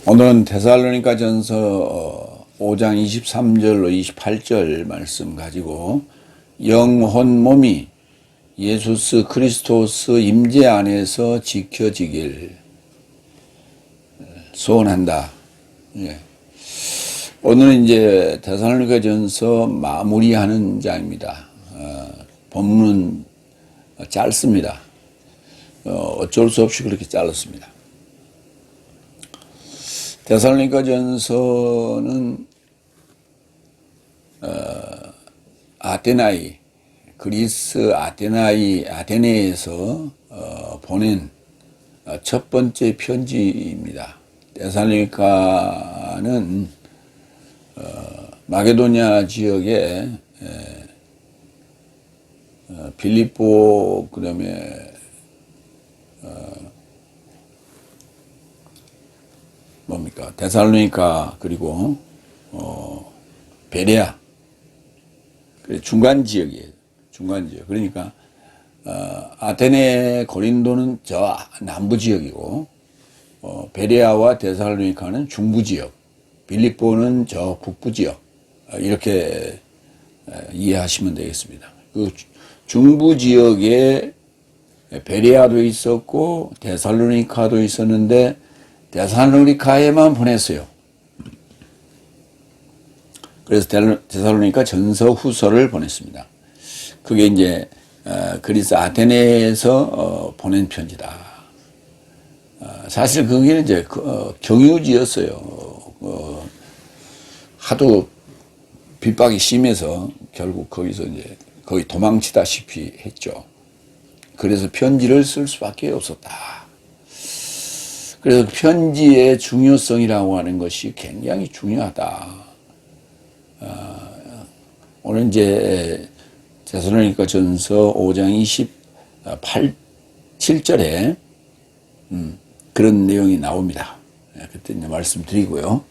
오늘은 데살로니가전서 5장 23절로 28절 말씀 가지고 영혼 몸이 예수스 그리스도스 임재 안에서 지켜지길 소원한다. 예. 오늘은 이제 데살로니가전서 마무리하는 장입니다. 본문은 짧습니다. 어쩔 수 없이 그렇게 잘랐습니다. 데살로니가전서는 아테나이, 그리스 아테네에서 보낸 첫 번째 편지입니다. 데살로니가는 마게도냐 지역에 빌립보, 그다음에 데살로니가, 그리고 베레아, 중간 지역이에요. 중간 지역. 그러니까 아테네, 고린도는 저 남부 지역이고, 베레아와 데살로니카는 중부 지역, 빌립보는 저 북부 지역, 이렇게 이해하시면 되겠습니다. 그 중부 지역에 베레아도 있었고 데살로니카도 있었는데 데살로니카에만 보냈어요. 그래서 데살로니가 전서 후서를 보냈습니다. 그게 이제 그리스 아테네에서 보낸 편지다. 사실 거기는 이제 경유지였어요. 하도 핍박이 심해서 결국 거기서 이제 거의 도망치다시피 했죠. 그래서 편지를 쓸 수밖에 없었다. 그래서 편지의 중요성이라고 하는 것이 굉장히 중요하다. 오늘 이제 데살로니가전서 5장 7절에 그런 내용이 나옵니다. 그때 이제 말씀드리고요.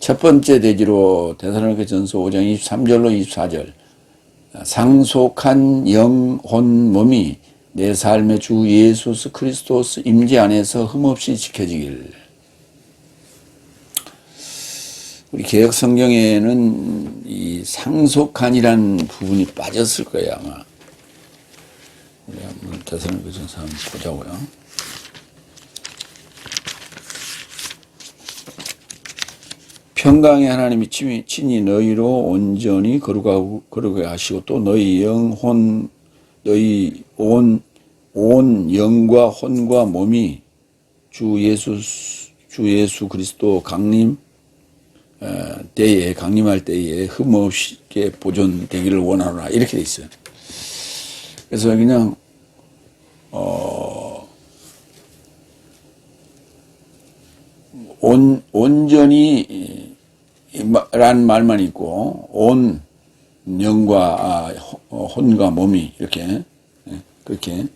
첫 번째 대지로 데살로니가전서 5장 23절로 24절. 상속한 영혼 몸이 내 삶의 주 예수 그리스도스 임재 안에서 흠없이 지켜지길. 우리 개역 성경에는 이 상속한이라는 부분이 빠졌을 거예요, 아마. 우리 한번 데살로니가전서 한번 보자고요. 평강의 하나님이 친히 너희로 온전히 거룩하게 하시고 또 너희 영혼, 너희 온 영과 혼과 몸이 주 예수 그리스도 강림할 때에 흠없게 보존되기를 원하노라, 이렇게 돼 있어요. 그래서 그냥 온전히 라는 말만 있고 온 영과 혼과 몸이 이렇게 그렇게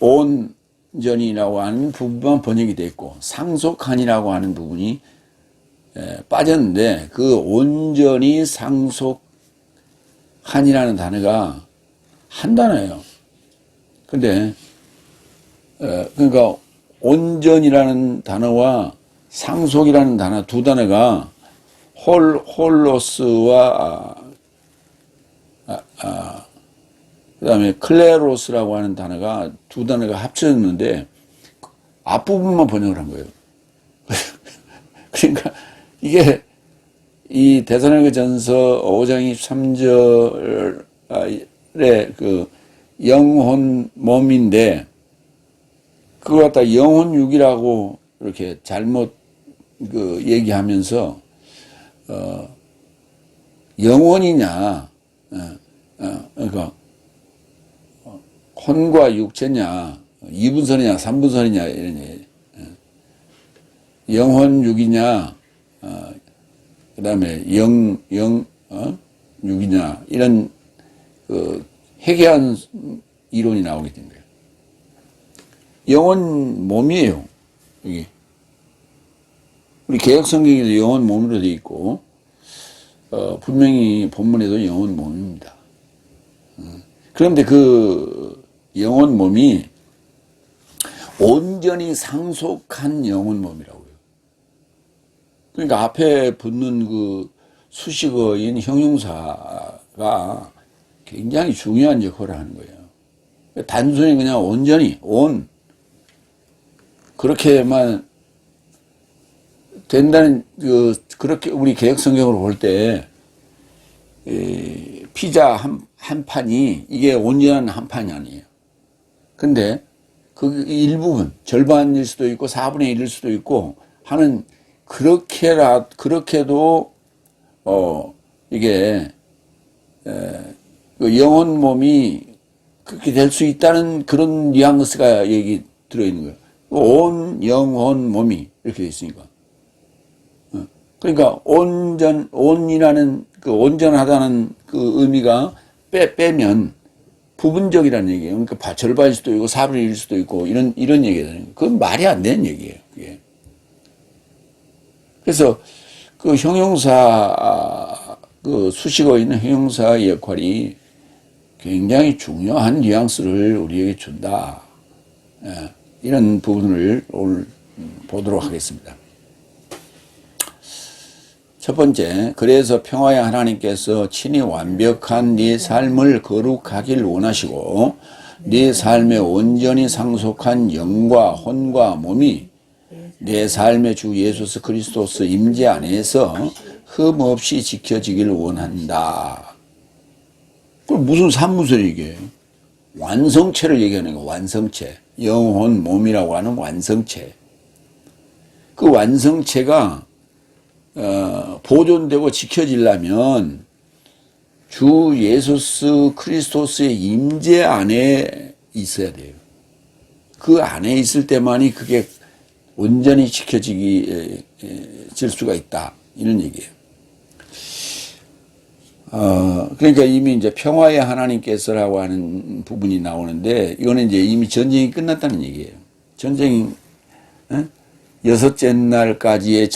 온전이라고 하는 부분만 번역이 되어 있고 상속한이라고 하는 부분이 빠졌는데, 그 온전히 상속한이라는 단어가 한 단어예요. 근데 그러니까 온전이라는 단어와 상속이라는 단어, 두 단어가 홀로스와 그 다음에 클레로스라고 하는 단어가, 두 단어가 합쳐졌는데 앞부분만 번역을 한 거예요. 그러니까 이게 이 데살로니가전서 5장 23절의 그 영혼 몸인데, 그걸 갖다 영혼육이라고 이렇게 잘못 얘기하면서 영혼이냐, 그러니까 혼과 육체냐, 2분선이냐 3분선이냐 이런 얘기. 영혼육이냐, 그다음에 육이냐, 이런 해괴한 이론이 나오게 된 거예요. 영혼 몸이에요. 여기 우리 개역 성경에도 영혼 몸으로 되어 있고 분명히 본문에도 영혼 몸입니다. 그런데 그 영혼 몸이 온전히 상속한 영혼 몸이라고요. 그러니까 앞에 붙는 그 수식어인 형용사가 굉장히 중요한 역할을 하는 거예요. 단순히 그냥 온전히, 그렇게만 된다는, 그렇게 우리 개혁 성경으로 볼 때, 피자 한 판이 이게 온전한 한 판이 아니에요. 근데 그 일부분, 절반일 수도 있고 4분의 1일 수도 있고 하는, 그렇게도, 이게, 그 영혼 몸이 그렇게 될 수 있다는 그런 뉘앙스가 여기 들어있는 거예요. 온, 영혼, 몸이 이렇게 돼 있으니까. 그러니까 온이라는 그 온전하다는 그 의미가 빼면 부분적이라는 얘기예요. 그러니까 절반일 수도 있고 4분의 1일 수도 있고 이런 얘기가 되는 거예요. 그건 말이 안 되는 얘기예요. 그게. 그래서 그 형용사, 그 수식어 있는 형용사의 역할이 굉장히 중요한 뉘앙스를 우리에게 준다. 이런 부분을 오늘 보도록 하겠습니다. 첫 번째, 그래서 평화의 하나님께서 친히 완벽한 네 삶을 거룩하길 원하시고 네 삶에 온전히 상속한 영과 혼과 몸이 내 삶의 주 예수 그리스도스 임재 안에서 흠 없이 지켜지길 원한다. 그럼 무슨 산무설 이게? 완성체를 얘기하는 거, 완성체. 영혼, 몸이라고 하는 완성체. 그 완성체가 보존되고 지켜지려면 주 예수 그리스도스의 임재 안에 있어야 돼요. 그 안에 있을 때만이 그게 온전히 지켜질 수가 있다. 이런 얘기예요. 그러니까 이미 이제 평화의 하나님께서라고 하는 부분이 나오는데, 이거는 이제 이미 전쟁이 끝났다는 얘기예요. 전쟁이, 여섯째 날까지의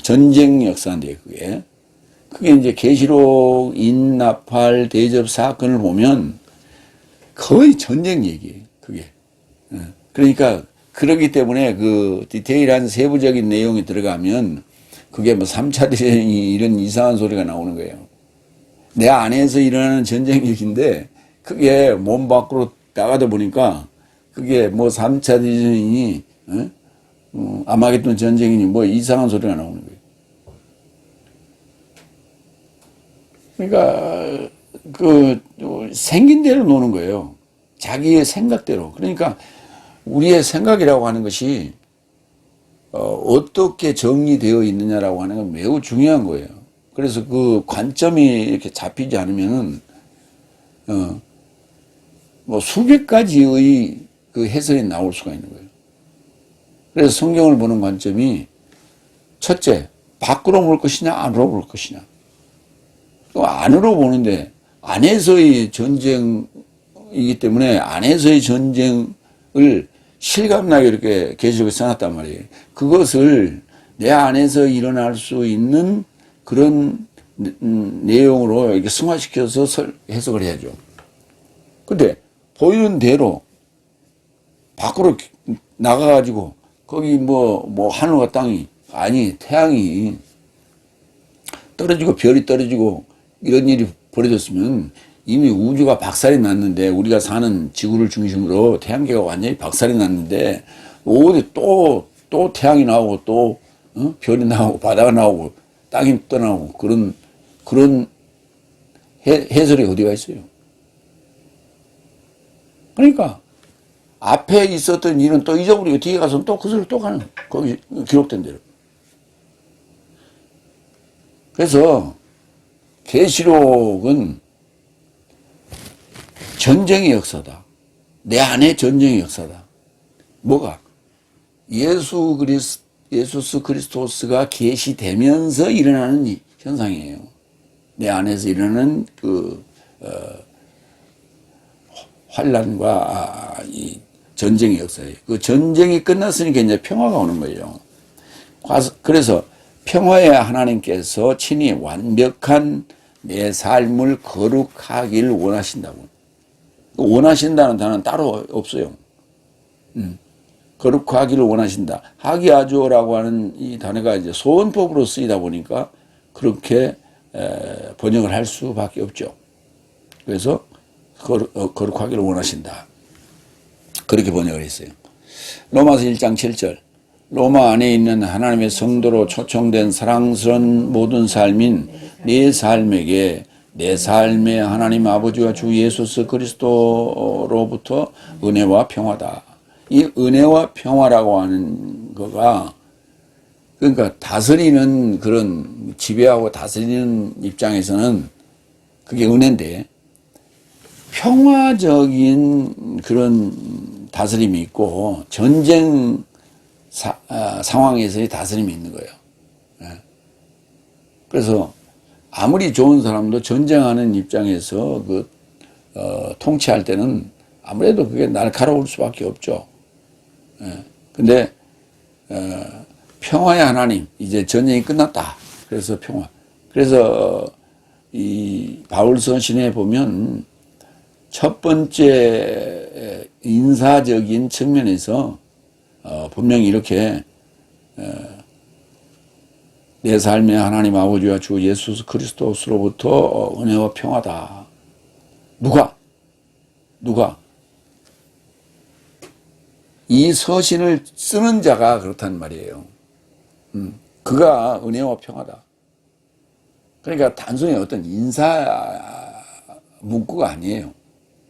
전쟁 역사인데, 그게 이제 계시록 인나팔 대접 사건을 보면 거의 전쟁 얘기예요, 그게. 그러니까, 그러기 때문에 그 디테일한 세부적인 내용이 들어가면 그게 뭐 3차 대전이 이런 이상한 소리가 나오는 거예요. 내 안에서 일어나는 전쟁 얘기인데 그게 몸 밖으로 나가다 보니까 그게 뭐 3차 대전이니, 아마겟돈 전쟁이니 뭐 이상한 소리가 나오는 거예요. 그러니까 그 생긴 대로 노는 거예요. 자기의 생각대로. 그러니까 우리의 생각이라고 하는 것이 어떻게 정리되어 있느냐라고 하는 건 매우 중요한 거예요. 그래서 그 관점이 이렇게 잡히지 않으면은, 뭐 수백 가지의 그 해설이 나올 수가 있는 거예요. 그래서 성경을 보는 관점이 첫째, 밖으로 볼 것이냐, 안으로 볼 것이냐. 또 안으로 보는데 안에서의 전쟁이기 때문에 안에서의 전쟁을 실감나게 이렇게 계시록에 써놨단 말이에요. 그것을 내 안에서 일어날 수 있는 그런 내용으로 이렇게 승화시켜서 해석을 해야죠. 근데 보이는 대로 밖으로 나가가지고 거기 뭐 하늘과 땅이, 아니 태양이 떨어지고 별이 떨어지고 이런 일이 벌어졌으면 이미 우주가 박살이 났는데, 우리가 사는 지구를 중심으로 태양계가 완전히 박살이 났는데 어디 또 태양이 나오고 또 별이 나오고 바다가 나오고 땅이 떠나오고 그런 해설이 어디가 있어요. 그러니까 앞에 있었던 일은 또 잊어버리고 뒤에 가서 또 그 소리를 또 가는, 거기 기록된 대로. 그래서 계시록은 전쟁의 역사다. 내 안에 전쟁의 역사다. 뭐가? 예수 그리스도스가 계시되면서 일어나는 현상이에요. 내 안에서 일어나는 환란과 이 전쟁의 역사예요. 그 전쟁이 끝났으니까 이제 평화가 오는 거예요. 그래서 평화의 하나님께서 친히 완벽한 내 삶을 거룩하길 원하신다고. 원하신다는 단어는 따로 없어요. 거룩하기를 원하신다. 하기야주어라고 하는 이 단어가 이제 소원법으로 쓰이다 보니까 그렇게 번역을 할 수밖에 없죠. 그래서 거룩하기를 원하신다. 그렇게 번역을 했어요. 로마서 1장 7절. 로마 안에 있는 하나님의 성도로 초청된 사랑스러운 모든 삶인 네 삶에게 내 삶의 하나님 아버지와 주 예수 그리스도로부터 은혜와 평화다. 이 은혜와 평화라고 하는 거가 그러니까 다스리는 그런 지배하고 다스리는 입장에서는 그게 은혜인데 평화적인 그런 다스림이 있고 전쟁 상황에서의 다스림이 있는 거예요. 그래서 아무리 좋은 사람도 전쟁하는 입장에서 통치할 때는 아무래도 그게 날카로울 수밖에 없죠. 근데 평화의 하나님, 이제 전쟁이 끝났다. 그래서 평화. 그래서 이 바울 서신에 보면 첫 번째 인사적인 측면에서 분명히 이렇게 내 삶의 하나님 아버지와 주 예수 그리스도로부터 은혜와 평화다. 누가? 이 서신을 쓰는 자가 그렇단 말이에요. 그가 은혜와 평화다. 그러니까 단순히 어떤 인사 문구가 아니에요.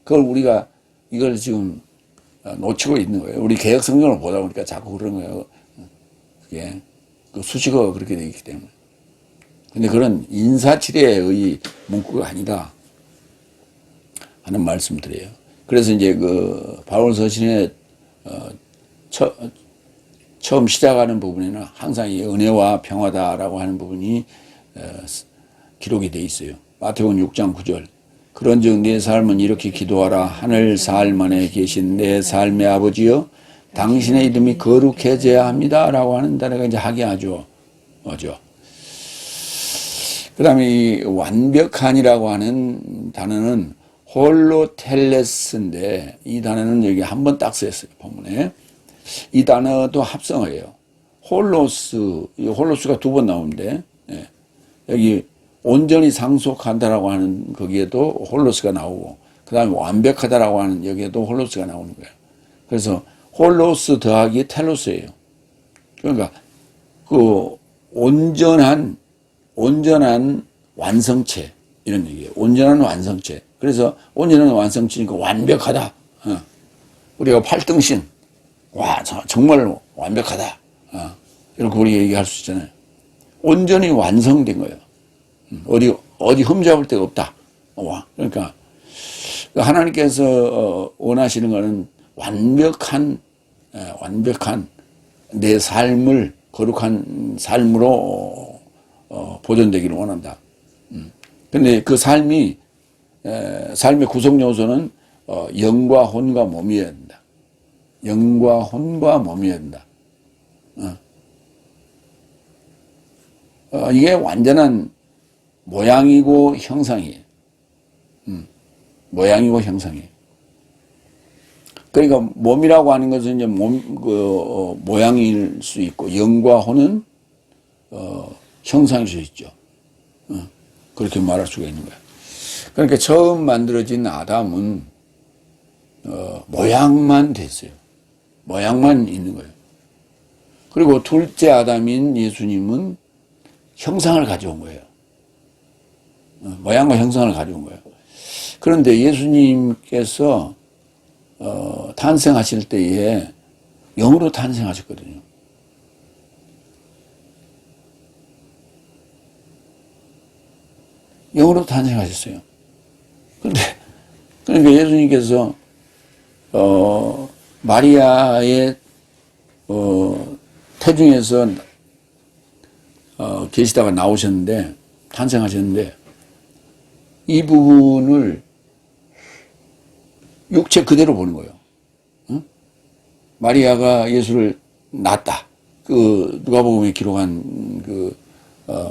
그걸 우리가 이걸 지금 놓치고 있는 거예요. 우리 개혁 성경을 보다 보니까 자꾸 그런 거예요. 그게 그 수식어가 그렇게 되어 있기 때문에. 근데 그런 인사치레의 문구가 아니다 하는 말씀드려요. 그래서 이제 그 바울 서신에 처음 시작하는 부분에는 항상 이 은혜와 평화다라고 하는 부분이 기록이 되어 있어요. 마태복음 6장 9절. 그런즉 내 삶은 이렇게 기도하라. 하늘 사흘 안에 계신 내 삶의 아버지여 당신의 이름이 거룩해져야 합니다. 라고 하는 단어가 이제 하기야죠. 그 다음에 이 완벽한이라고 하는 단어는 홀로텔레스인데 이 단어는 여기 한 번 딱 쓰였어요. 본문에. 이 단어도 합성어예요. 홀로스, 이 홀로스가 두 번 나오는데 여기 온전히 상속한다라고 하는 거기에도 홀로스가 나오고 그 다음에 완벽하다라고 하는 여기에도 홀로스가 나오는 거예요. 그래서 홀로스 더하기 텔로스예요. 그러니까 그 온전한 완성체 이런 얘기예요. 온전한 완성체. 그래서 온전한 완성체니까 완벽하다. 우리가 8등신 와 정말 완벽하다. 이렇게 우리 얘기할 수 있잖아요. 온전히 완성된 거예요. 어디 흠잡을 데가 없다. 그러니까 하나님께서 원하시는 것은 완벽한 내 삶을 거룩한 삶으로 보존되기를 원한다. 근데 그 삶의 구성 요소는 영과 혼과 몸이어야 된다. 영과 혼과 몸이어야 된다. 이게 완전한 모양이고 형상이에요. 모양이고 형상이에요. 그러니까 몸이라고 하는 것은 이제 모양일 수 있고 영과 혼은 형상일 수 있죠. 그렇게 말할 수가 있는 거야. 그러니까 처음 만들어진 아담은 모양만 됐어요. 모양만 있는 거예요. 그리고 둘째 아담인 예수님은 형상을 가져온 거예요. 모양과 형상을 가져온 거예요. 그런데 예수님께서 탄생하실 때에 영으로 탄생하셨거든요. 영으로 탄생하셨어요. 그러니까 예수님께서 마리아의 태중에서 계시다가 나오셨는데 탄생하셨는데 이 부분을 육체 그대로 보는 거예요. 응? 마리아가 예수를 낳았다. 그 누가복음에 기록한 그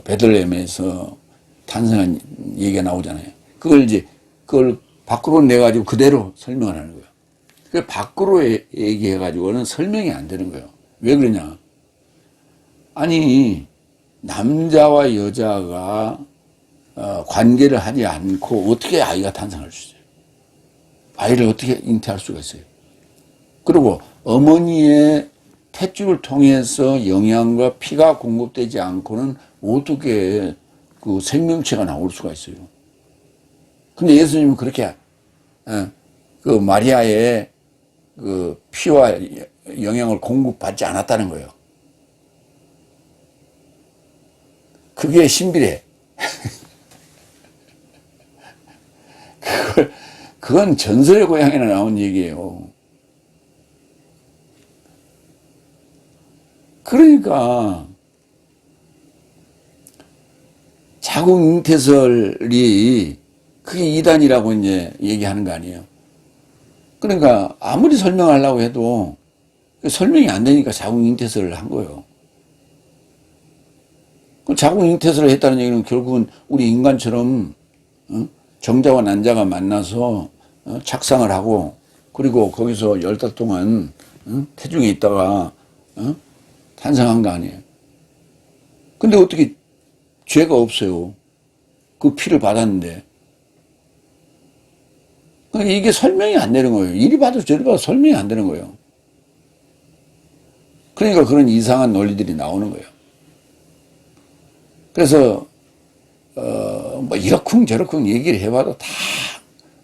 베들레헴에서 탄생한 얘기가 나오잖아요. 그걸 밖으로 내가지고 그대로 설명을 하는 거예요. 그 밖으로 얘기해가지고는 설명이 안 되는 거예요. 왜 그러냐? 아니, 남자와 여자가 관계를 하지 않고 어떻게 아이가 탄생할 수 있어요? 아이를 어떻게 잉태할 수가 있어요? 그리고 어머니의 탯줄을 통해서 영양과 피가 공급되지 않고는 어떻게 그 생명체가 나올 수가 있어요? 근데 예수님은 그렇게 그 마리아의 그 피와 영양을 공급받지 않았다는 거예요. 그게 신비래. 그건 전설의 고향에나 나온 얘기예요. 그러니까 자궁 잉태설이 그게 이단이라고 이제 얘기하는 거 아니에요. 그러니까 아무리 설명하려고 해도 설명이 안 되니까 자궁 잉태설을 한 거예요. 자궁 잉태설을 했다는 얘기는 결국은 우리 인간처럼 정자와 난자가 만나서 착상을 하고 그리고 거기서 10달 동안 태중에 있다가 탄생한 거 아니에요. 근데 어떻게 죄가 없어요. 그 피를 받았는데. 그러니까 이게 설명이 안 되는 거예요. 이리 봐도 저리 봐도 설명이 안 되는 거예요. 그러니까 그런 이상한 논리들이 나오는 거예요. 그래서 뭐 이러쿵 저러쿵 얘기를 해봐도 다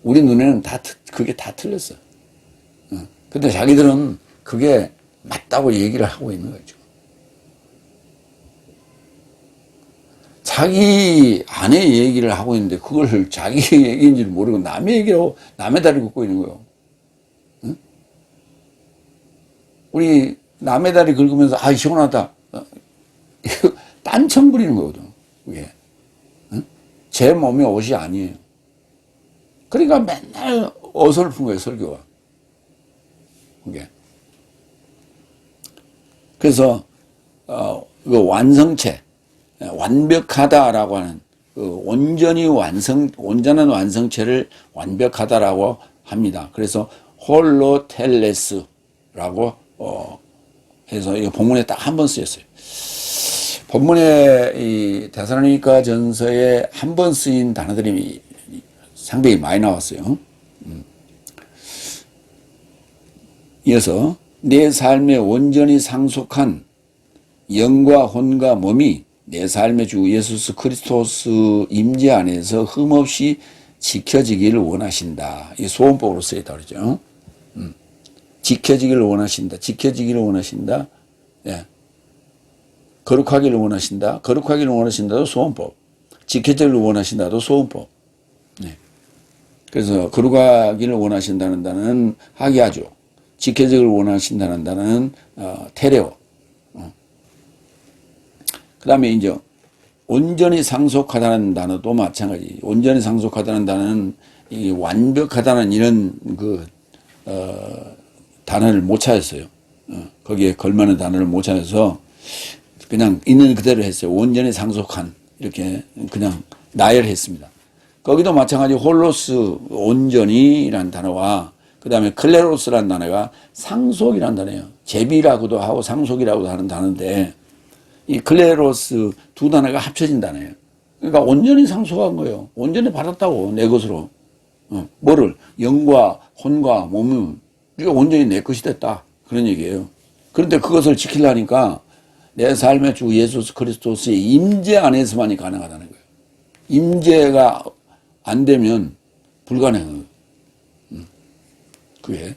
우리 눈에는 다 그게 다 틀렸어. 근데 자기들은 그게 맞다고 얘기를 하고 있는 거죠. 자기 아내 얘기를 하고 있는데 그걸 자기 얘기인지를 모르고 남의 얘기라고 남의 다리 걷고 있는 거예요. 응? 우리 남의 다리 긁으면서 아 시원하다. 이거 딴청 부리는 거거든. 그게. 응? 제 몸의 옷이 아니에요. 그러니까 맨날 어설픈 거예요, 설교가. 그게. 그래서 그 완성체, 완벽하다라고 하는 그 온전한 완성체를 완벽하다라고 합니다. 그래서 홀로텔레스라고 해서 이 본문에 딱 한 번 쓰였어요. 본문에 이 데살로니가 전서에 한 번 쓰인 단어들이 상당히 많이 나왔어요. 이어서 내 삶에 온전히 상속한 영과 혼과 몸이 내 삶의 주 예수 그리스도스 임재 안에서 흠없이 지켜지기를 원하신다. 이 소원법으로 쓰였다 그러죠. 지켜지기를 원하신다. 지켜지기를 원하신다. 예. 거룩하기를 원하신다. 거룩하기를 원하신다도 소원법. 지켜지기를 원하신다도 소원법. 네. 그래서 거룩하기를 원하신다는 단어는 하기야죠. 지켜지기를 원하신다는 단어는 테레오. 그 다음에 이제 온전히 상속하다는 단어도 마찬가지. 온전히 상속하다는 단어는 이 완벽하다는 이런 단어를 못 찾았어요. 거기에 걸맞는 단어를 못 찾아서 그냥 있는 그대로 했어요. 온전히 상속한 이렇게 그냥 나열했습니다. 거기도 마찬가지 홀로스 온전히라는 단어와 그 다음에 클레로스라는 단어가 상속이라는 단어예요. 제비라고도 하고 상속이라고도 하는 단어인데 이 클레로스 두 단어가 합쳐진 단어예요. 그러니까 온전히 상속한 거예요. 온전히 받았다고 내 것으로. 뭐를? 영과 혼과 몸을 이게 온전히 내 것이 됐다. 그런 얘기예요. 그런데 그것을 지키려니까 내 삶의 주 예수 그리스도의 임재 안에서만이 가능하다는 거예요. 임재가 안 되면 불가능해요. 그게.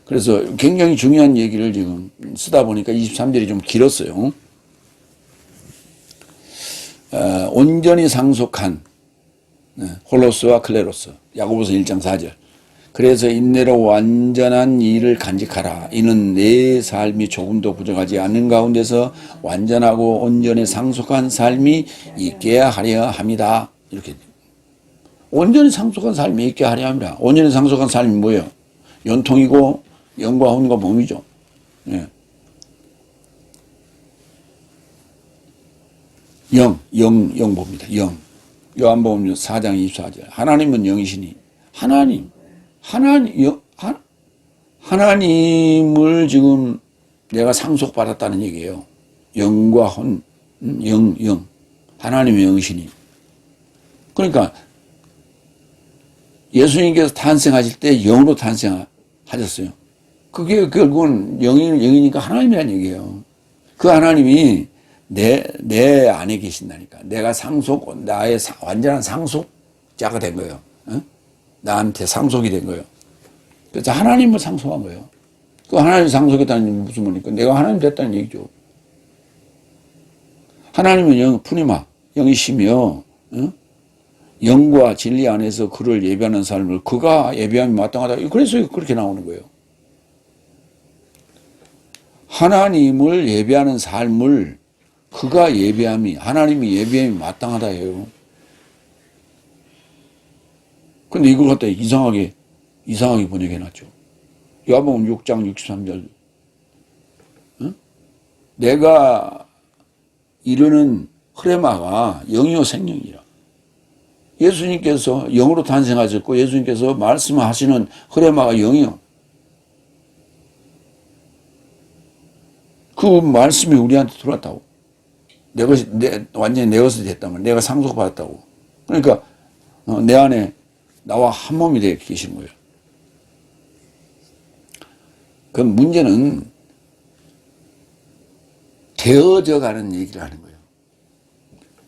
그래서 굉장히 중요한 얘기를 지금 쓰다 보니까 23절이 좀 길었어요. 온전히 상속한 홀로스와 클레로스 야고보서 1장 4절. 그래서 인내로 완전한 일을 간직하라. 이는 내 삶이 조금도 부족하지 않는 가운데서 완전하고 온전히 상속한 삶이 있게 하려 합니다. 이렇게 온전히 상속한 삶이 있게 하려 합니다. 온전히 상속한 삶이 뭐예요? 연통이고 영과 혼과 몸이죠. 예. 영 봅니다. 영. 요한복음 4장 24절. 하나님은 영이시니. 하나님을 지금 내가 상속받았다는 얘기예요. 영과 혼, 영. 하나님의 영신이. 그러니까 예수님께서 탄생하실 때 영으로 탄생하셨어요. 그게 결국은 영이니까 하나님이라는 얘기예요. 그 하나님이 내 안에 계신다니까. 내가 나의 완전한 상속자가 된 거예요. 어? 나한테 상속이 된 거예요. 그래서 하나님을 상속한 거예요. 그 하나님 상속했다는 게 무슨 말입니까? 내가 하나님 됐다는 얘기죠. 하나님은 푸니마, 영이시며, 어? 영과 진리 안에서 그를 예배하는 삶을 그가 예배함이 마땅하다. 그래서 그렇게 나오는 거예요. 하나님을 예배하는 삶을 그가 하나님이 예배함이 마땅하다 해요. 근데 이걸 갖다 이상하게 번역해놨죠. 요한복음 6장 63절. 응? 내가 이르는 흐레마가 영이요 생명이라. 예수님께서 영으로 탄생하셨고 예수님께서 말씀하시는 흐레마가 영이요. 그 말씀이 우리한테 들어왔다고. 완전히 내 것이 됐다면 내가 상속받았다고. 그러니까 내 안에 나와 한 몸이 되어 계시는 거예요. 그 문제는 되어져 가는 얘기를 하는 거예요.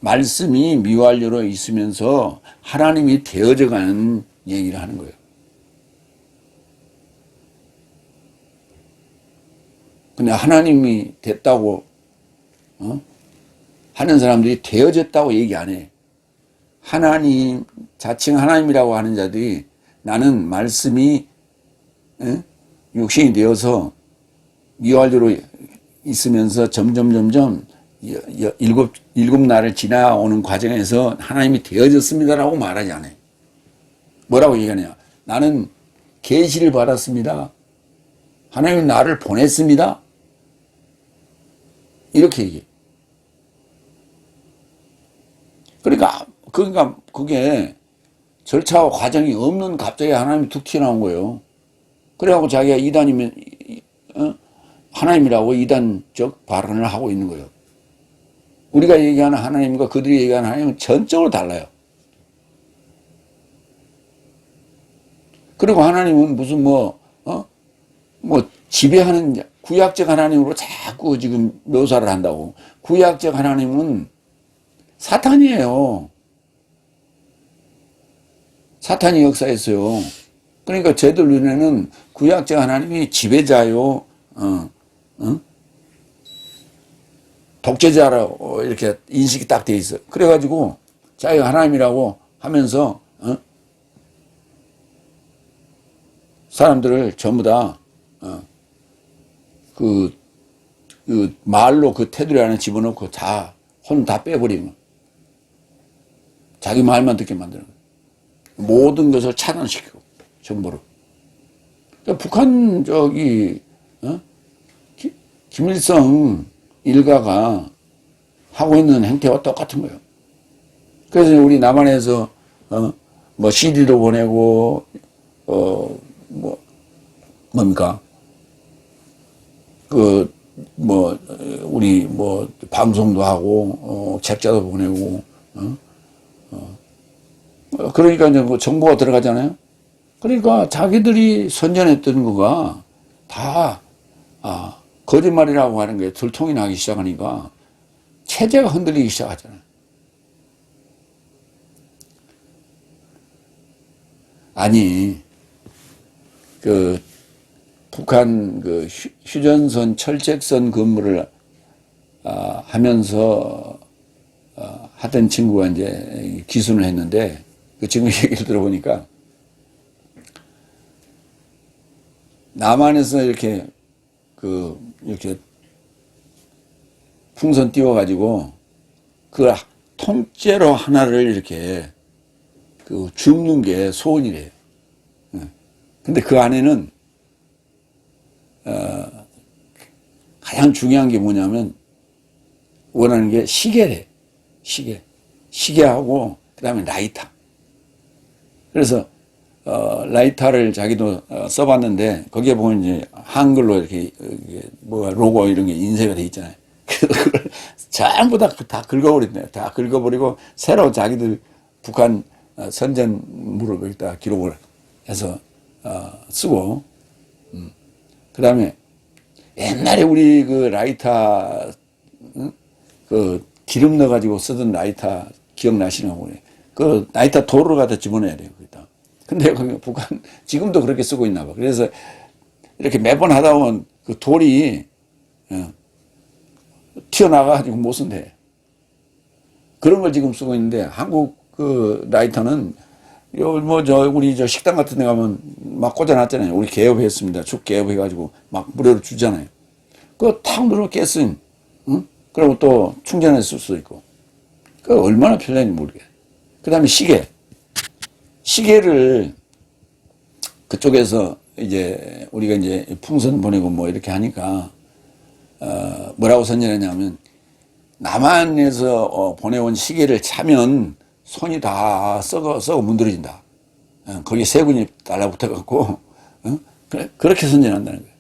말씀이 미완료로 있으면서 하나님이 되어져 가는 얘기를 하는 거예요. 근데 하나님이 됐다고 하는 사람들이 되어졌다고 얘기 안 해. 자칭 하나님이라고 하는 자들이 나는 말씀이 육신이 되어서 미완료로 있으면서 점점 일곱 날을 지나오는 과정에서 하나님이 되어졌습니다라고 말하지 않아요. 뭐라고 얘기하냐? 나는 계시를 받았습니다. 하나님이 나를 보냈습니다. 이렇게 얘기해. 그러니까 그게 절차와 과정이 없는 갑자기 하나님이 툭 튀어나온 거예요. 그래갖고 자기가 이단이면 하나님이라고 이단적 발언을 하고 있는 거예요. 우리가 얘기하는 하나님과 그들이 얘기하는 하나님은 전적으로 달라요. 그리고 하나님은 무슨 지배하는 구약적 하나님으로 자꾸 지금 묘사를 한다고. 구약적 하나님은 사탄이에요. 사탄이 역사했어요. 그러니까 쟤들 눈에는 구약적 하나님이 지배자요, 독재자라고 이렇게 인식이 딱 돼 있어. 그래가지고 자기가 하나님이라고 하면서 사람들을 전부 다 그 말로 그 테두리 안에 집어넣고 혼 다 빼버리는 거야. 자기 말만 듣게 만드는 거야. 모든 것을 차단시키고 정보를. 그러니까 북한 김일성 일가가 하고 있는 행태와 똑같은 거예요. 그래서 우리 남한에서 CD도 보내고 뭡니까 우리 방송도 하고 책자도 보내고 그러니까 이제 정보가 들어가잖아요. 그러니까 자기들이 선전했던 거가 다 거짓말이라고 하는 게 들통이 나기 시작하니까 체제가 흔들리기 시작하잖아요. 아니 북한 휴전선 철책선 근무를 하면서 하던 친구가 이제 기순을 했는데 그 친구 얘기를 들어보니까 남한에서 이렇게 풍선 띄워가지고 그 통째로 하나를 이렇게 줍는 게 소원이래요. 근데 그 안에는 가장 중요한 게 뭐냐면 원하는 게 시계래. 시계하고 그다음에 라이터. 그래서 라이터를 자기도 써봤는데 거기에 보면 이제 한글로 이렇게 뭐 로고 이런 게 인쇄가 돼 있잖아요. 그래서 그걸 전부 다 긁어버린대요. 다 긁어버리고 새로 자기들 북한 선전물을 거기다 기록을 해서 쓰고, 그다음에 옛날에 우리 그 라이터 그 기름 넣어가지고 쓰던 라이터 기억나시나 보네. 그 라이터 돌을 갖다 집어넣어야 돼요, 거기다. 근데 북한 지금도 그렇게 쓰고 있나 봐. 그래서 이렇게 매번 하다 보면 그 돌이 튀어나가가지고 못 쓴대. 그런 걸 지금 쓰고 있는데 한국 그 라이터는 우리 저 식당 같은 데 가면 막 꽂아놨잖아요. 우리 개업했습니다. 축 개업해가지고 막 무료로 주잖아요. 그거 탁 눌러 깼으면, 응? 그리고 또 충전해서 쓸 수도 있고. 그 얼마나 편한지 모르겠어요. 그 다음에 시계를 그쪽에서 이제 우리가 이제 풍선 보내고 뭐 이렇게 하니까, 뭐라고 선전했냐면, 남한에서 보내온 시계를 차면 손이 다 썩어 문드러진다. 거기에 세균이 달라붙어갖고, 그렇게 선전한다는 거예요.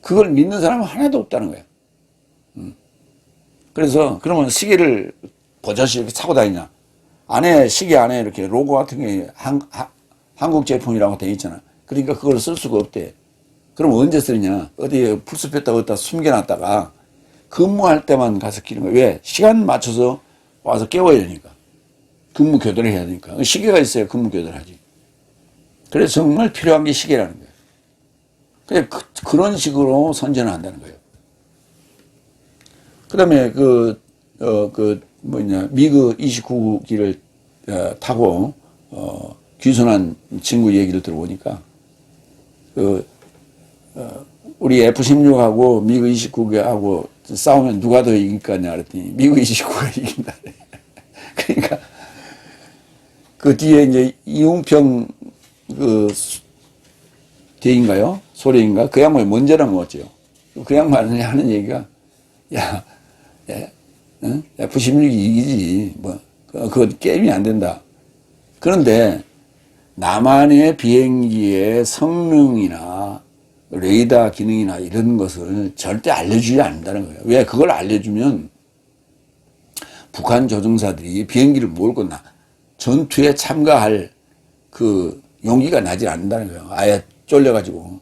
그걸 믿는 사람은 하나도 없다는 거예요. 그래서 그러면 시계를 버젓이 이렇게 차고 다니냐. 시계 안에 이렇게 로고 같은 게 한국 제품이라고 되어 있잖아. 그러니까 그걸 쓸 수가 없대. 그럼 언제 쓰느냐. 어디에 풀숲에다 어디다 숨겨놨다가 근무할 때만 가서 끼는 거예요. 왜? 시간 맞춰서 와서 깨워야 되니까. 근무 교대를 해야 되니까. 시계가 있어야 근무 교대를 하지. 그래서 정말 필요한 게 시계라는 거예요. 그냥 그런 식으로 선전을 한다는 거예요. 그 다음에 미그 29기를 타고, 귀순한 친구 얘기를 들어보니까, 우리 F-16하고 미그 29기하고 싸우면 누가 더 이길 거냐 그랬더니 미그 29가 이긴다. 그러니까, 그 뒤에 이제 이웅평 대인가요? 소리인가? 그 양반이 먼저라 먹었죠. 그 양반이 하는 얘기가, 야, F-16이 이기지. 그건 게임이 안 된다. 그런데 남한의 비행기의 성능이나 레이더 기능이나 이런 것을 절대 알려주지 않는다는 거예요. 왜? 그걸 알려주면 북한 조종사들이 비행기를 몰고 전투에 참가할 그 용기가 나질 않는다는 거예요. 아예 쫄려가지고.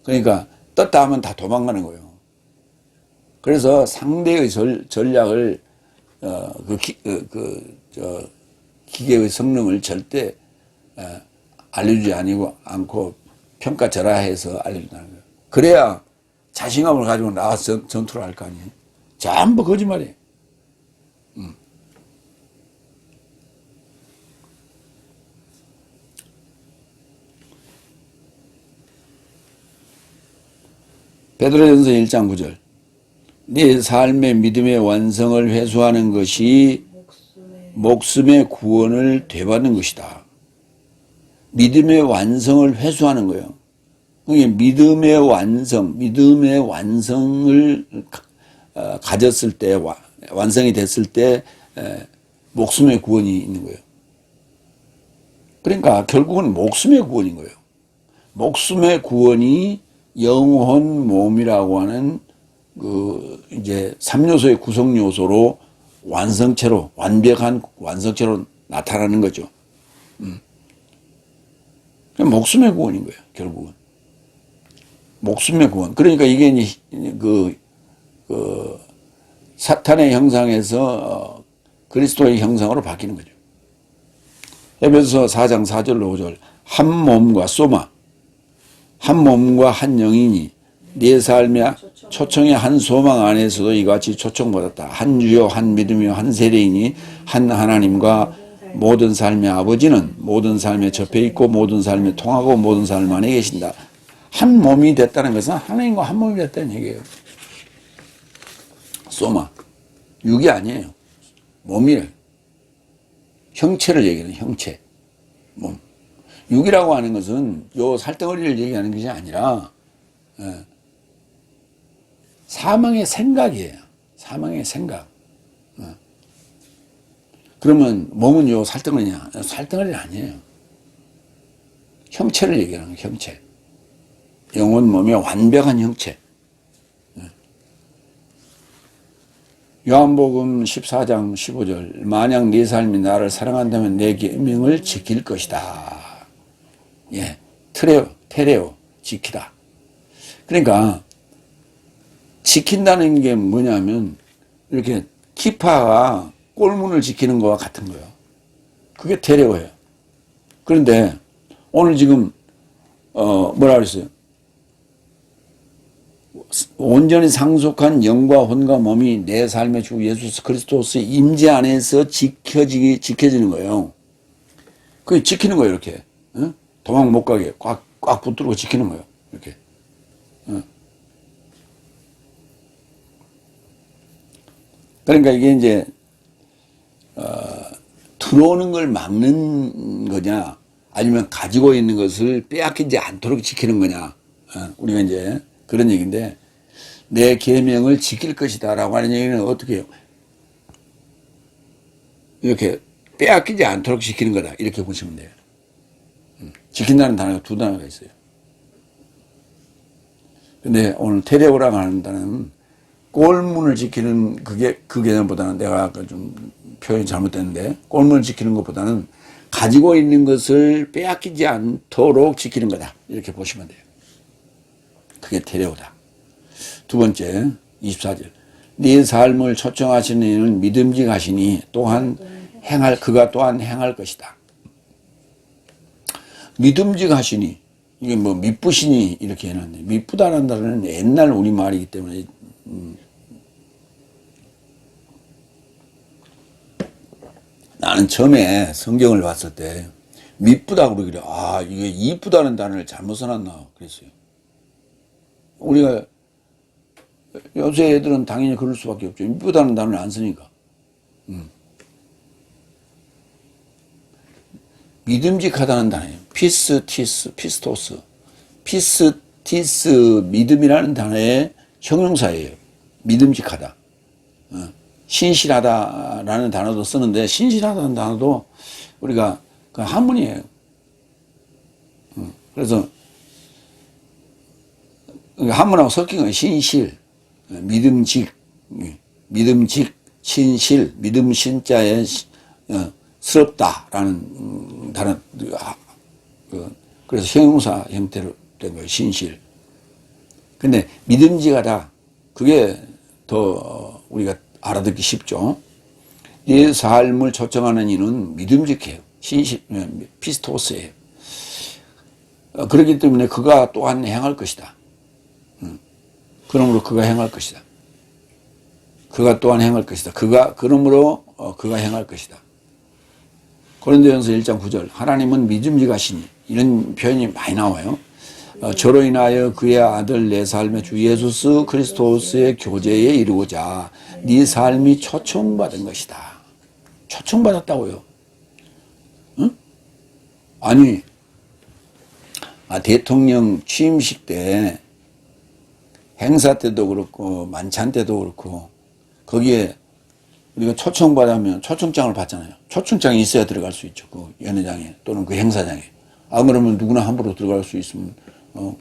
그러니까 떴다 하면 다 도망가는 거예요. 그래서 상대의 전략을, 기계의 성능을 절대, 알려주지 않고 평가절하해서 알려준다는 거예요. 그래야 자신감을 가지고 나와서 전투를 할 거 아니에요. 전부 거짓말이에요. 베드로전서 1장 9절. 네 삶의 믿음의 완성을 회수하는 것이 목숨의 구원을 되받는 것이다. 믿음의 완성을 회수하는 거예요. 믿음의 완성을 가졌을 때, 완성이 됐을 때 목숨의 구원이 있는 거예요. 그러니까 결국은 목숨의 구원인 거예요. 목숨의 구원이 영혼, 몸이라고 하는 이제 3요소의 구성 요소로 완성체로, 완벽한 완성체로 나타나는 거죠. 목숨의 구원인 거예요, 결국은. 목숨의 구원. 그러니까 이게 사탄의 형상에서 그리스도의 형상으로 바뀌는 거죠. 에베소서 4장 4절로 5절. 한 몸과 소마, 한 몸과 한 영이니 네 삶의 초청의 한 소망 안에서도 이같이 초청받았다. 한 주요, 한 믿음이요, 한 세례이니 한 하나님과 모든 삶의 아버지는 모든 삶에 접해 있고 모든 삶에 통하고 모든 삶 안에 계신다. 한 몸이 됐다는 것은 하나님과 한 몸이 됐다는 얘기예요. 소마. 육이 아니에요. 몸이에요. 형체를 얘기하는 형체. 몸. 육이라고 하는 것은 요 살덩어리를 얘기하는 것이 아니라 사망의 생각이에요. 사망의 생각. 그러면 몸은 요 살덩어리냐? 살덩어리는 아니에요. 형체를 얘기하는 거예요. 형체. 영혼 몸의 완벽한 형체. 요한복음 14장 15절 만약 네 삶이 나를 사랑한다면 내 계명을 지킬 것이다. 예, 테레오 지키다. 그러니까 지킨다는 게 뭐냐면 이렇게 키파가 꼴문을 지키는 거와 같은 거예요. 그게 테레오예요. 그런데 오늘 지금 뭐라 그랬어요? 온전히 상속한 영과 혼과 몸이 내 삶의 주 예수 그리스도의 임재 안에서 지켜지는 거예요. 그게 지키는 거예요, 이렇게. 도망 못 가게 꽉 붙들고 지키는 거예요, 이렇게. 그러니까 이게 이제 들어오는 걸 막는 거냐, 아니면 가지고 있는 것을 빼앗기지 않도록 지키는 거냐. 우리가 이제 그런 얘기인데, 내 계명을 지킬 것이다라고 하는 얘기는 어떻게 해요? 이렇게 빼앗기지 않도록 지키는 거다, 이렇게 보시면 돼요. 지킨다는 단어가 두 단어가 있어요. 근데 오늘 테레오라고 하는 단어는 꼴문을 지키는 그 개념보다는, 내가 아까 좀 표현이 잘못됐는데, 꼴문을 지키는 것보다는 가지고 있는 것을 빼앗기지 않도록 지키는 거다, 이렇게 보시면 돼요. 그게 테레오다. 두 번째 24절 네 삶을 초청하시는 이는 믿음직하시니 또한 그가 또한 행할 것이다. 믿음직하시니, 이게 뭐 미쁘시니 이렇게 해놨네. 미쁘다는 단어는 옛날 우리말이기 때문에 나는 처음에 성경을 봤을 때 미쁘다고 그러길래 이게 이쁘다는 단어를 잘못 써놨나 그랬어요. 우리가 요새 애들은 당연히 그럴 수밖에 없죠. 이쁘다는 단어를 안 쓰니까. 믿음직하다는 단어예요. 피스토스. 믿음이라는 단어의 형용사예요. 믿음직하다. 신실하다라는 단어도 쓰는데, 신실하다는 단어도 우리가 그 한문이에요. 그래서 한문하고 섞인 거예요. 신실, 믿음직, 신실, 믿음 신자에 스럽다라는 단어, 그래서 형용사 형태로 된 거예요. 신실. 근데 믿음직하다, 그게 더 우리가 알아듣기 쉽죠. 이 삶을 초청하는 이는 믿음직해요. 피스토스예요. 그렇기 때문에 그가 또한 행할 것이다. 그러므로 그가 행할 것이다. 그가 또한 행할 것이다. 그러므로 그가 행할 것이다. 고린도전서 1장 9절 하나님은 믿음직하시니, 이런 표현이 많이 나와요. 저로 인하여 그의 아들 내 삶의 주 예수 그리스도스의 교제에 이르고자 네 삶이 초청받은 것이다. 초청받았다고요. 응? 아니, 대통령 취임식 때, 행사 때도 그렇고 만찬 때도 그렇고 거기에 우리가 초청받으면 초청장을 받잖아요. 초청장이 있어야 들어갈 수 있죠. 그 연회장에 또는 그 행사장에. 그러면 누구나 함부로 들어갈 수 있으면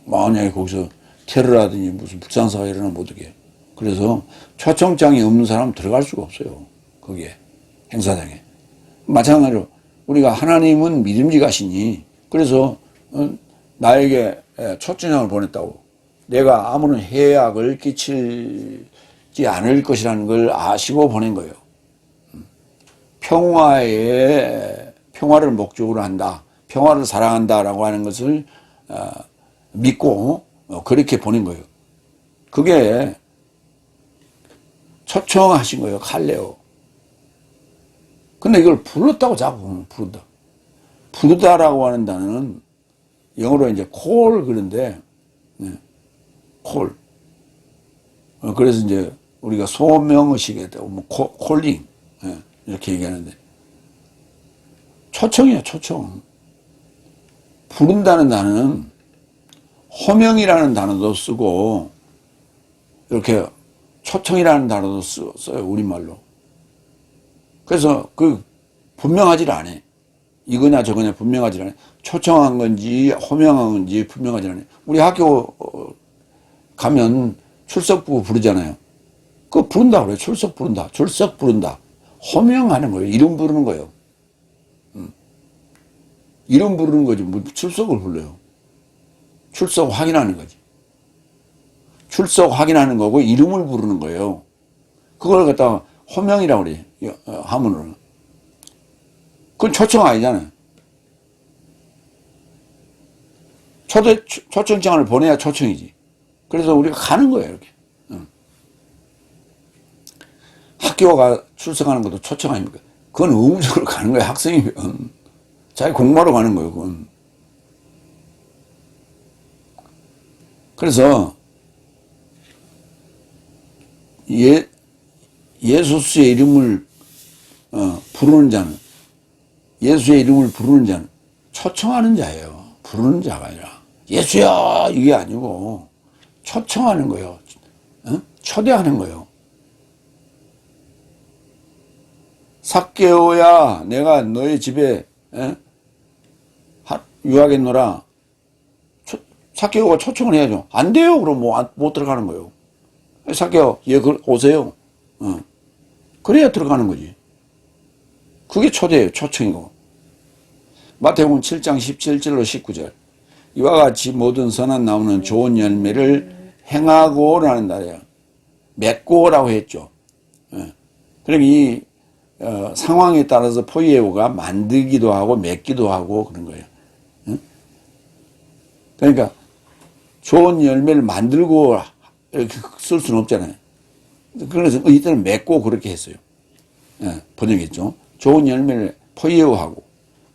만약에 거기서 테러라든지 무슨 불상사가 일어나면 어떡해. 그래서 초청장이 없는 사람은 들어갈 수가 없어요. 거기에 행사장에. 마찬가지로 우리가 하나님은 믿음직하시니, 그래서 나에게 초청장을 보냈다고, 내가 아무런 해악을 끼치지 않을 것이라는 걸 아시고 보낸 거예요. 평화를 목적으로 한다, 평화를 사랑한다라고 하는 것을 믿고 그렇게 보낸 거예요. 그게 초청하신 거예요. 칼레오. 근데 이걸 불렀다고 자꾸 부른다. 부르다라고 하는 단어는 영어로 이제 call 그런데, 콜. 그래서 이제 우리가 소명의식에 콜링, 이렇게 얘기하는데, 초청이야, 초청. 부른다는 단어는 호명이라는 단어도 쓰고, 이렇게 초청이라는 단어도 써요, 우리말로. 그래서 분명하지를 않아. 이거냐 저거냐 분명하지를 않아. 초청한 건지 호명한 건지 분명하지 않아요. 우리 학교 가면 출석부 부르잖아요. 그거 부른다 그래요. 출석 부른다. 출석 부른다. 호명하는 거예요. 이름 부르는 거예요. 이름 부르는 거지. 뭐 출석을 불러요. 출석 확인하는 거지. 출석 확인하는 거고 이름을 부르는 거예요. 그걸 갖다가 호명이라고 그래. 하문으로. 그건 초청 아니잖아요. 초청장을 보내야 초청이지. 그래서 우리가 가는 거예요, 이렇게. 학교가 출석하는 것도 초청 아닙니까? 그건 의무적으로 가는 거예요, 학생이면. 자기 공부하러 가는 거예요, 그건. 그래서, 예수의 이름을, 부르는 자는, 예수의 이름을 부르는 자는 초청하는 자예요. 부르는 자가 아니라. 예수야! 이게 아니고, 초청하는 거예요. 초대하는 거예요. 삭개오야, 내가 너의 집에 유하겠노라. 삭개오가 초청을 해야죠. 안 돼요. 그럼 못 들어가는 거예요. 삭개오, 예, 오세요. 그래야 들어가는 거지. 그게 초대예요. 초청이고. 마태복음 7장 17절로 19절. 이와 같이 모든 선한 나무는 좋은 열매를 행하고라는 말이에요. 맺고라고 했죠. 그럼 이 상황에 따라서 포이에오가 만들기도 하고 맺기도 하고 그런 거예요. 그러니까 좋은 열매를 만들고 이렇게 쓸 수는 없잖아요. 그래서 이때는 맺고 그렇게 했어요. 번역했죠. 좋은 열매를 포이에오하고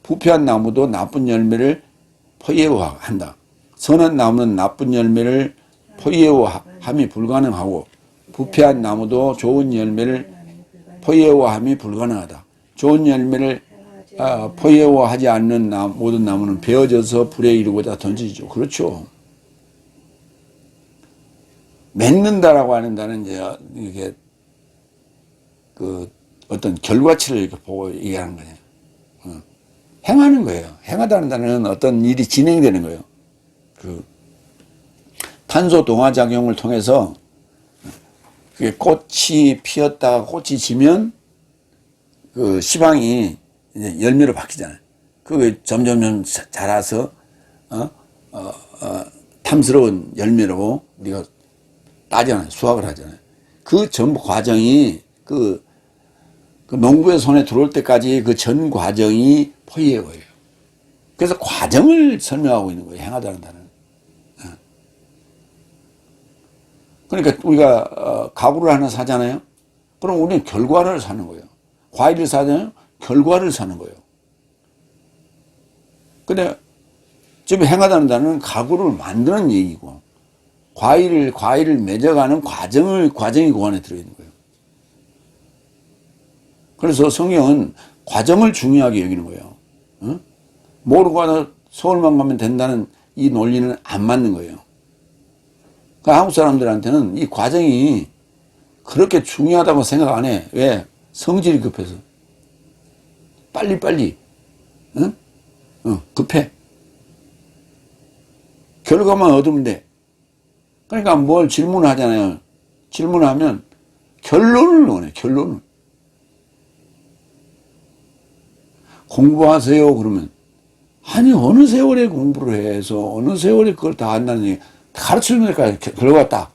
부패한 나무도 나쁜 열매를 포이에오한다. 선한 나무는 나쁜 열매를 포이에오함이 불가능하고 부패한 나무도 좋은 열매를 포이에오함이 불가능하다. 좋은 열매를 포이에오하지 않는 모든 나무는 베어져서 불에 이르고자 던지죠. 그렇죠. 맺는다라고 하는 다는 이제 이게 그 어떤 결과치를 이렇게 보고 얘기하는 거예요. 행하는 거예요. 행하다는 단어는 어떤 일이 진행되는 거예요. 그 탄소 동화 작용을 통해서 그게 꽃이 피었다가 꽃이 지면 그 시방이 이제 열매로 바뀌잖아요. 그게 점점 자라서 탐스러운 열매로 우리가 따잖아요. 수확을 하잖아요. 그 전 과정이 그 농부의 손에 들어올 때까지 그 전 과정이 포이에오예요. 그래서 과정을 설명하고 있는 거예요. 행하다는 단어는. 그러니까 우리가 가구를 하나 사잖아요. 그럼 우리는 결과를 사는 거예요. 과일을 사잖아요. 결과를 사는 거예요. 근데 지금 행하다는 단어는 가구를 만드는 얘기고 과일을 맺어가는 과정이 그 안에 들어있는 거예요. 그래서 성경은 과정을 중요하게 여기는 거예요. 모르고 가서 서울만 가면 된다는 이 논리는 안 맞는 거예요. 그러니까 한국 사람들한테는 이 과정이 그렇게 중요하다고 생각 안 해. 왜? 성질이 급해서. 빨리. 급해. 결과만 얻으면 돼. 그러니까 뭘 질문을 하잖아요. 질문하면 결론을 원해, 결론을. 공부하세요. 그러면. 아니, 어느 세월에 공부를 해서, 어느 세월에 그걸 다 한다는 얘기. 가르쳐 주니까 결과 딱.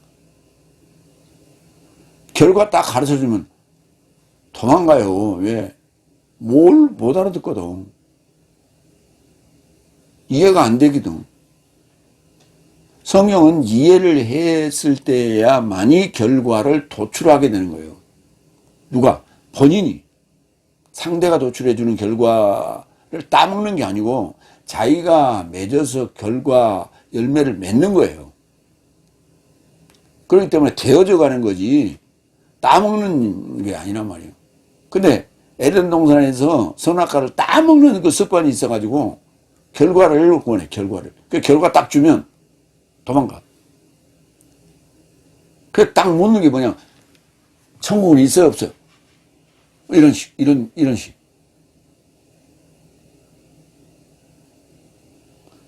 결과 딱 가르쳐 주면 도망가요. 왜? 뭘 못 알아듣거든. 이해가 안 되거든. 성경은 이해를 했을 때야만이 결과를 도출하게 되는 거예요. 누가? 본인이. 상대가 도출해주는 결과를 따먹는 게 아니고 자기가 맺어서 결과, 열매를 맺는 거예요. 그렇기 때문에 되어져 가는 거지 따먹는 게 아니란 말이에요. 근데 에덴 동산에서 선악과를 따먹는 그 습관이 있어가지고 결과를 원해, 결과를. 그 결과 딱 주면 도망가. 그 딱 묻는 게 뭐냐? 천국은 있어요, 없어요? 이런 식.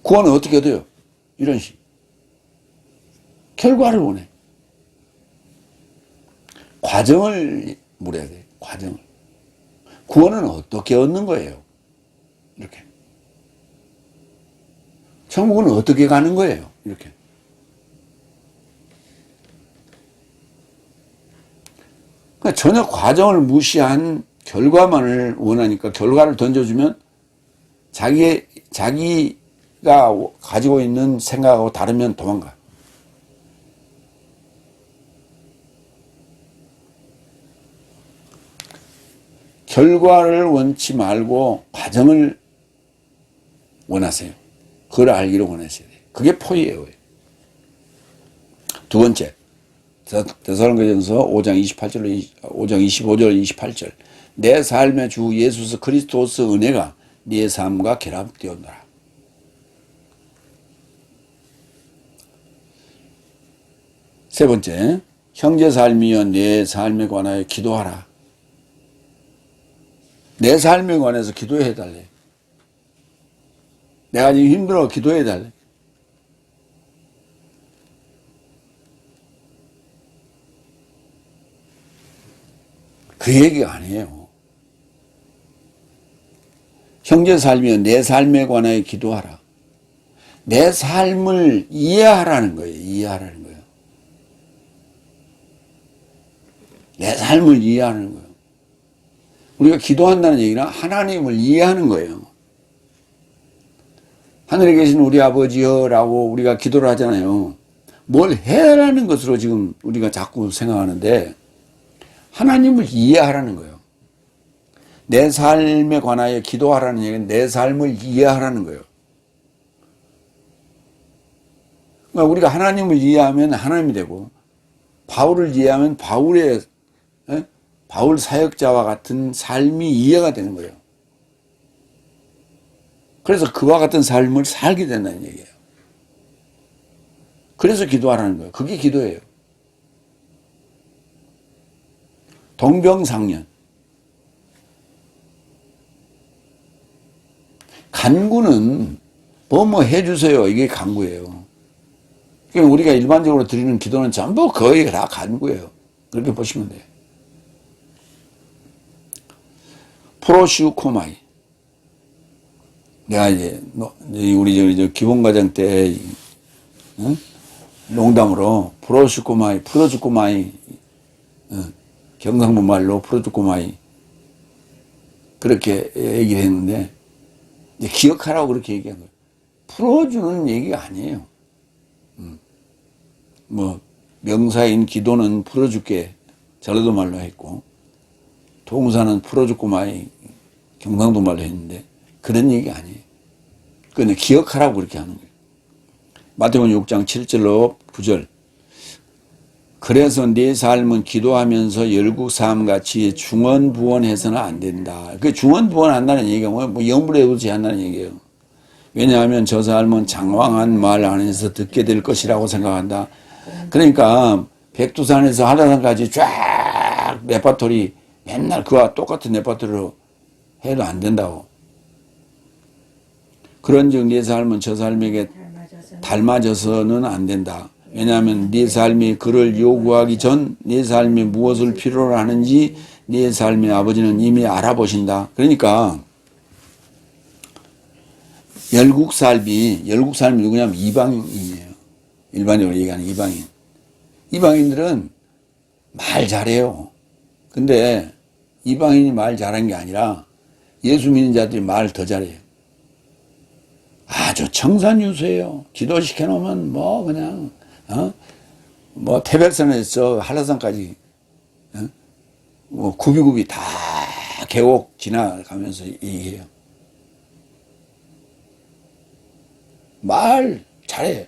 구원은 어떻게 돼요? 이런 식. 결과를 원해. 과정을 물어야 돼. 과정을. 구원은 어떻게 얻는 거예요? 이렇게. 천국은 어떻게 가는 거예요? 이렇게. 그러니까 전혀 과정을 무시한 결과만을 원하니까 결과를 던져주면 자기가 가지고 있는 생각하고 다르면 도망가. 결과를 원치 말고 과정을 원하세요. 그걸 알기를 원하셔야 돼요. 그게 포이에요. 두 번째, 데살로니가전서 5장 25절 28절. 내 삶의 주 예수 그리스도의 은혜가 네 삶과 결합되었노라. 세 번째, 형제 삶이여 내 삶에 관하여 기도하라. 내 삶에 관해서 기도해 달래. 내가 지금 힘들어 기도해 달래. 그 얘기가 아니에요. 형제 삶이여 내 삶에 관하여 기도하라. 내 삶을 이해하라는 거예요. 이해하라는 거예요. 내 삶을 이해하는 거예요. 우리가 기도한다는 얘기는 하나님을 이해하는 거예요. 하늘에 계신 우리 아버지여라고 우리가 기도를 하잖아요. 뭘 해라는 것으로 지금 우리가 자꾸 생각하는데 하나님을 이해하라는 거예요. 내 삶에 관하여 기도하라는 얘기는 내 삶을 이해하라는 거예요. 그러니까 우리가 하나님을 이해하면 하나님이 되고 바울을 이해하면 바울 사역자와 같은 삶이 이해가 되는 거예요. 그래서 그와 같은 삶을 살게 된다는 얘기예요. 그래서 기도하라는 거예요. 그게 기도예요. 동병상련. 간구는 뭐 해주세요. 이게 간구예요. 그러니까 우리가 일반적으로 드리는 기도는 전부 거의 다 간구예요. 그렇게 보시면 돼요. 프로시우코마이. 내가 이제 우리 저 기본과정 때 농담으로 프로주코마이 경상도 말로 프로주코마이 그렇게 얘기를 했는데 이제 기억하라고 그렇게 얘기한 거예요. 풀어주는 얘기가 아니에요. 뭐 명사인 기도는 풀어줄게 전라도 말로 했고 동사는 풀어주고마이 경상도 말로 했는데 그런 얘기 아니에요. 그냥 기억하라고 그렇게 하는 거예요. 마태복음 6장 7절로 9절. 그래서 네 삶은 기도하면서 열국 삶같이 중언부언해서는 안 된다. 그 중언부언 한다는 얘기가 뭐 영불해부지 한다는 얘기예요. 왜냐하면 저 삶은 장황한 말 안에서 듣게 될 것이라고 생각한다. 그러니까 백두산에서 한라산까지 쫙 레파토리 맨날 그와 똑같은 레파토리로 해도 안 된다고. 그런즉 네 삶은 저 삶에게 닮아져서는 안 된다. 왜냐하면 네 삶이 그를 요구하기 전 네 삶이 무엇을 필요로 하는지 네 삶의 아버지는 이미 알아보신다. 그러니까 열국 삶이 누구냐면 이방인이에요. 일반적으로 얘기하는 이방인. 이방인들은 말 잘해요. 근데 이방인이 말 잘한 게 아니라 예수 믿는 자들이 말 더 잘해요. 아주 청산유수예요. 기도시켜 놓으면 뭐 그냥 뭐 태백산에서 한라산까지 뭐 굽이굽이 다 계곡 지나가면서 얘기해요. 말 잘해.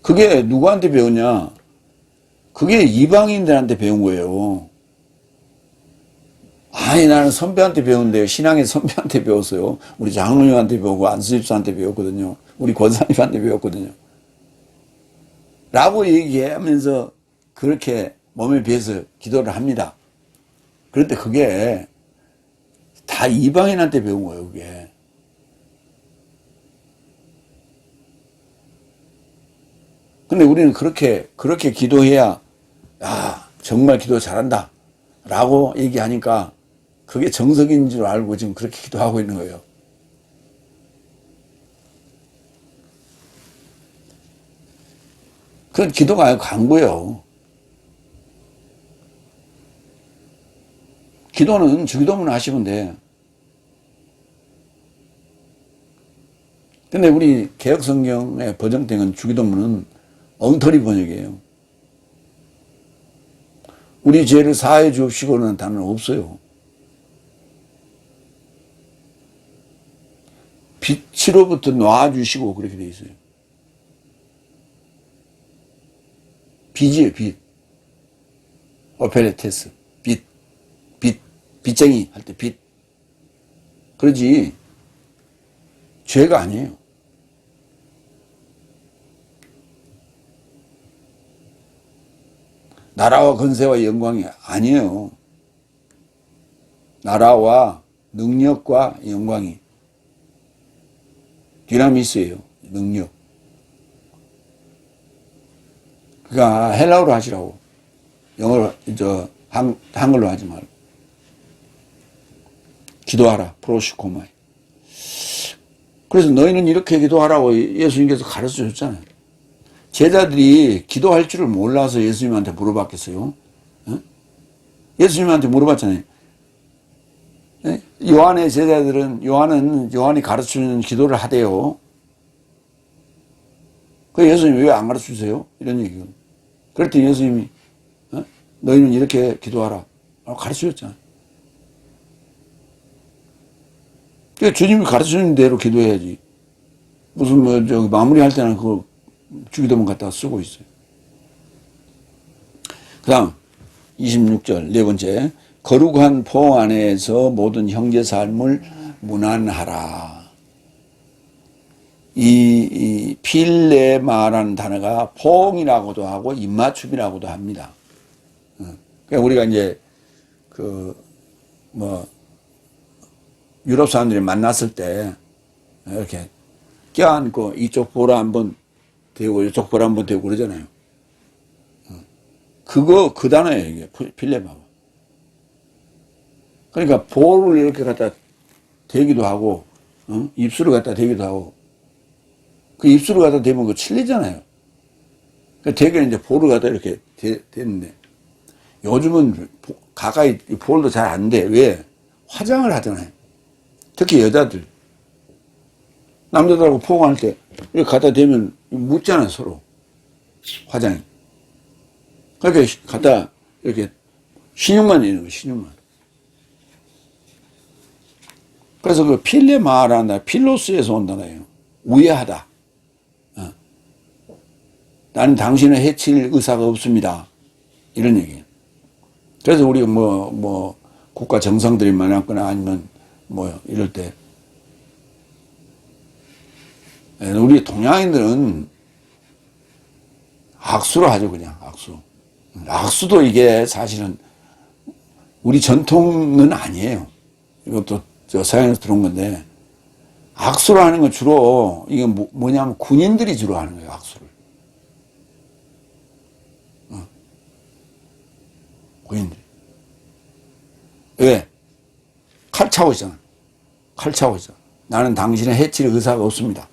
그게 누구한테 배우냐? 그게 이방인들한테 배운 거예요. 아니 나는 선배한테 배운대요. 신앙의 선배한테 배웠어요. 우리 장로님한테 배우고 안수집사한테 배웠거든요. 우리 권사님한테 배웠거든요. 라고 얘기하면서 그렇게 몸에 비해서 기도를 합니다. 그런데 그게 다 이방인한테 배운 거예요. 그게. 근데 우리는 그렇게 기도해야, 야, 정말 기도 잘한다. 라고 얘기하니까 그게 정석인 줄 알고 지금 그렇게 기도하고 있는 거예요. 그건 기도가 아니고 강구예요. 기도는 주기도문 하시면 돼. 근데 우리 개혁성경에 번역된 주기도문은 엉터리 번역이에요. 우리 죄를 사해 주옵시고는 단어는 없어요. 빛으로부터 놔주시고 그렇게 돼 있어요. 빛이에요, 빛. 오페레테스, 빛. 빚쟁이 할 때 빛. 그러지, 죄가 아니에요. 나라와 건세와 영광이 아니에요. 나라와 능력과 영광이. 디나미스예요, 능력. 그러니까 헬라어로 하시라고. 영어로, 한글로 하지 말고. 기도하라, 프로시코마이. 그래서 너희는 이렇게 기도하라고 예수님께서 가르쳐 줬잖아요. 제자들이 기도할 줄을 몰라서 예수님한테 물어봤겠어요? 예수님한테 물어봤잖아요. 요한의 제자들은, 요한이 가르치는 기도를 하대요. 그 예수님이 왜 안 가르쳐 주세요? 이런 얘기예요. 그랬더니 예수님이, 너희는 이렇게 기도하라. 가르쳐 줬잖아요. 그러니까 주님이 가르치는 대로 기도해야지. 무슨 마무리할 때는 그거 주기도문 갖다가 쓰고 있어요. 그 다음 26절 네 번째, 거룩한 포 안에서 모든 형제 삶을 문안하라. 이 필레마라는 단어가 포옹이라고도 하고 입맞춤이라고도 합니다. 그러니까 우리가 이제 유럽 사람들이 만났을 때 이렇게 껴안고 이쪽 보라 한번 대고 이쪽 보라 한번 대고 그러잖아요. 그 단어예요, 이게 필레마. 그러니까 볼을 이렇게 갖다 대기도 하고, 입술을 갖다 대기도 하고, 그 입술을 갖다 대면 그거 칠리잖아요. 그러니까 대개는 이제 볼을 갖다 이렇게 대는데, 요즘은 가까이 볼도 잘 안 돼. 왜? 화장을 하잖아요. 특히 여자들. 남자들하고 포옹할 때, 이렇게 갖다 대면 묻잖아요, 서로. 화장이. 그러니까 갖다 이렇게 신용만 있는 거예요, 신용만. 그래서 그 필레마라는 말, 필로스에서 온 단어예요. 우애하다. 나는 당신을 해칠 의사가 없습니다. 이런 얘기예요. 그래서 우리가 국가 정상들이 많았거나 아니면 이럴 때, 우리 동양인들은 악수로 하죠, 그냥, 악수. 악수도 이게 사실은 우리 전통은 아니에요. 이것도 서양에서 들어온 건데, 악수를 하는 건 주로, 이게 뭐냐면 군인들이 주로 하는 거예요, 악수를. 군인들. 왜? 칼 차고 있잖아. 칼 차고 있잖아. 나는 당신의 해칠 의사가 없습니다.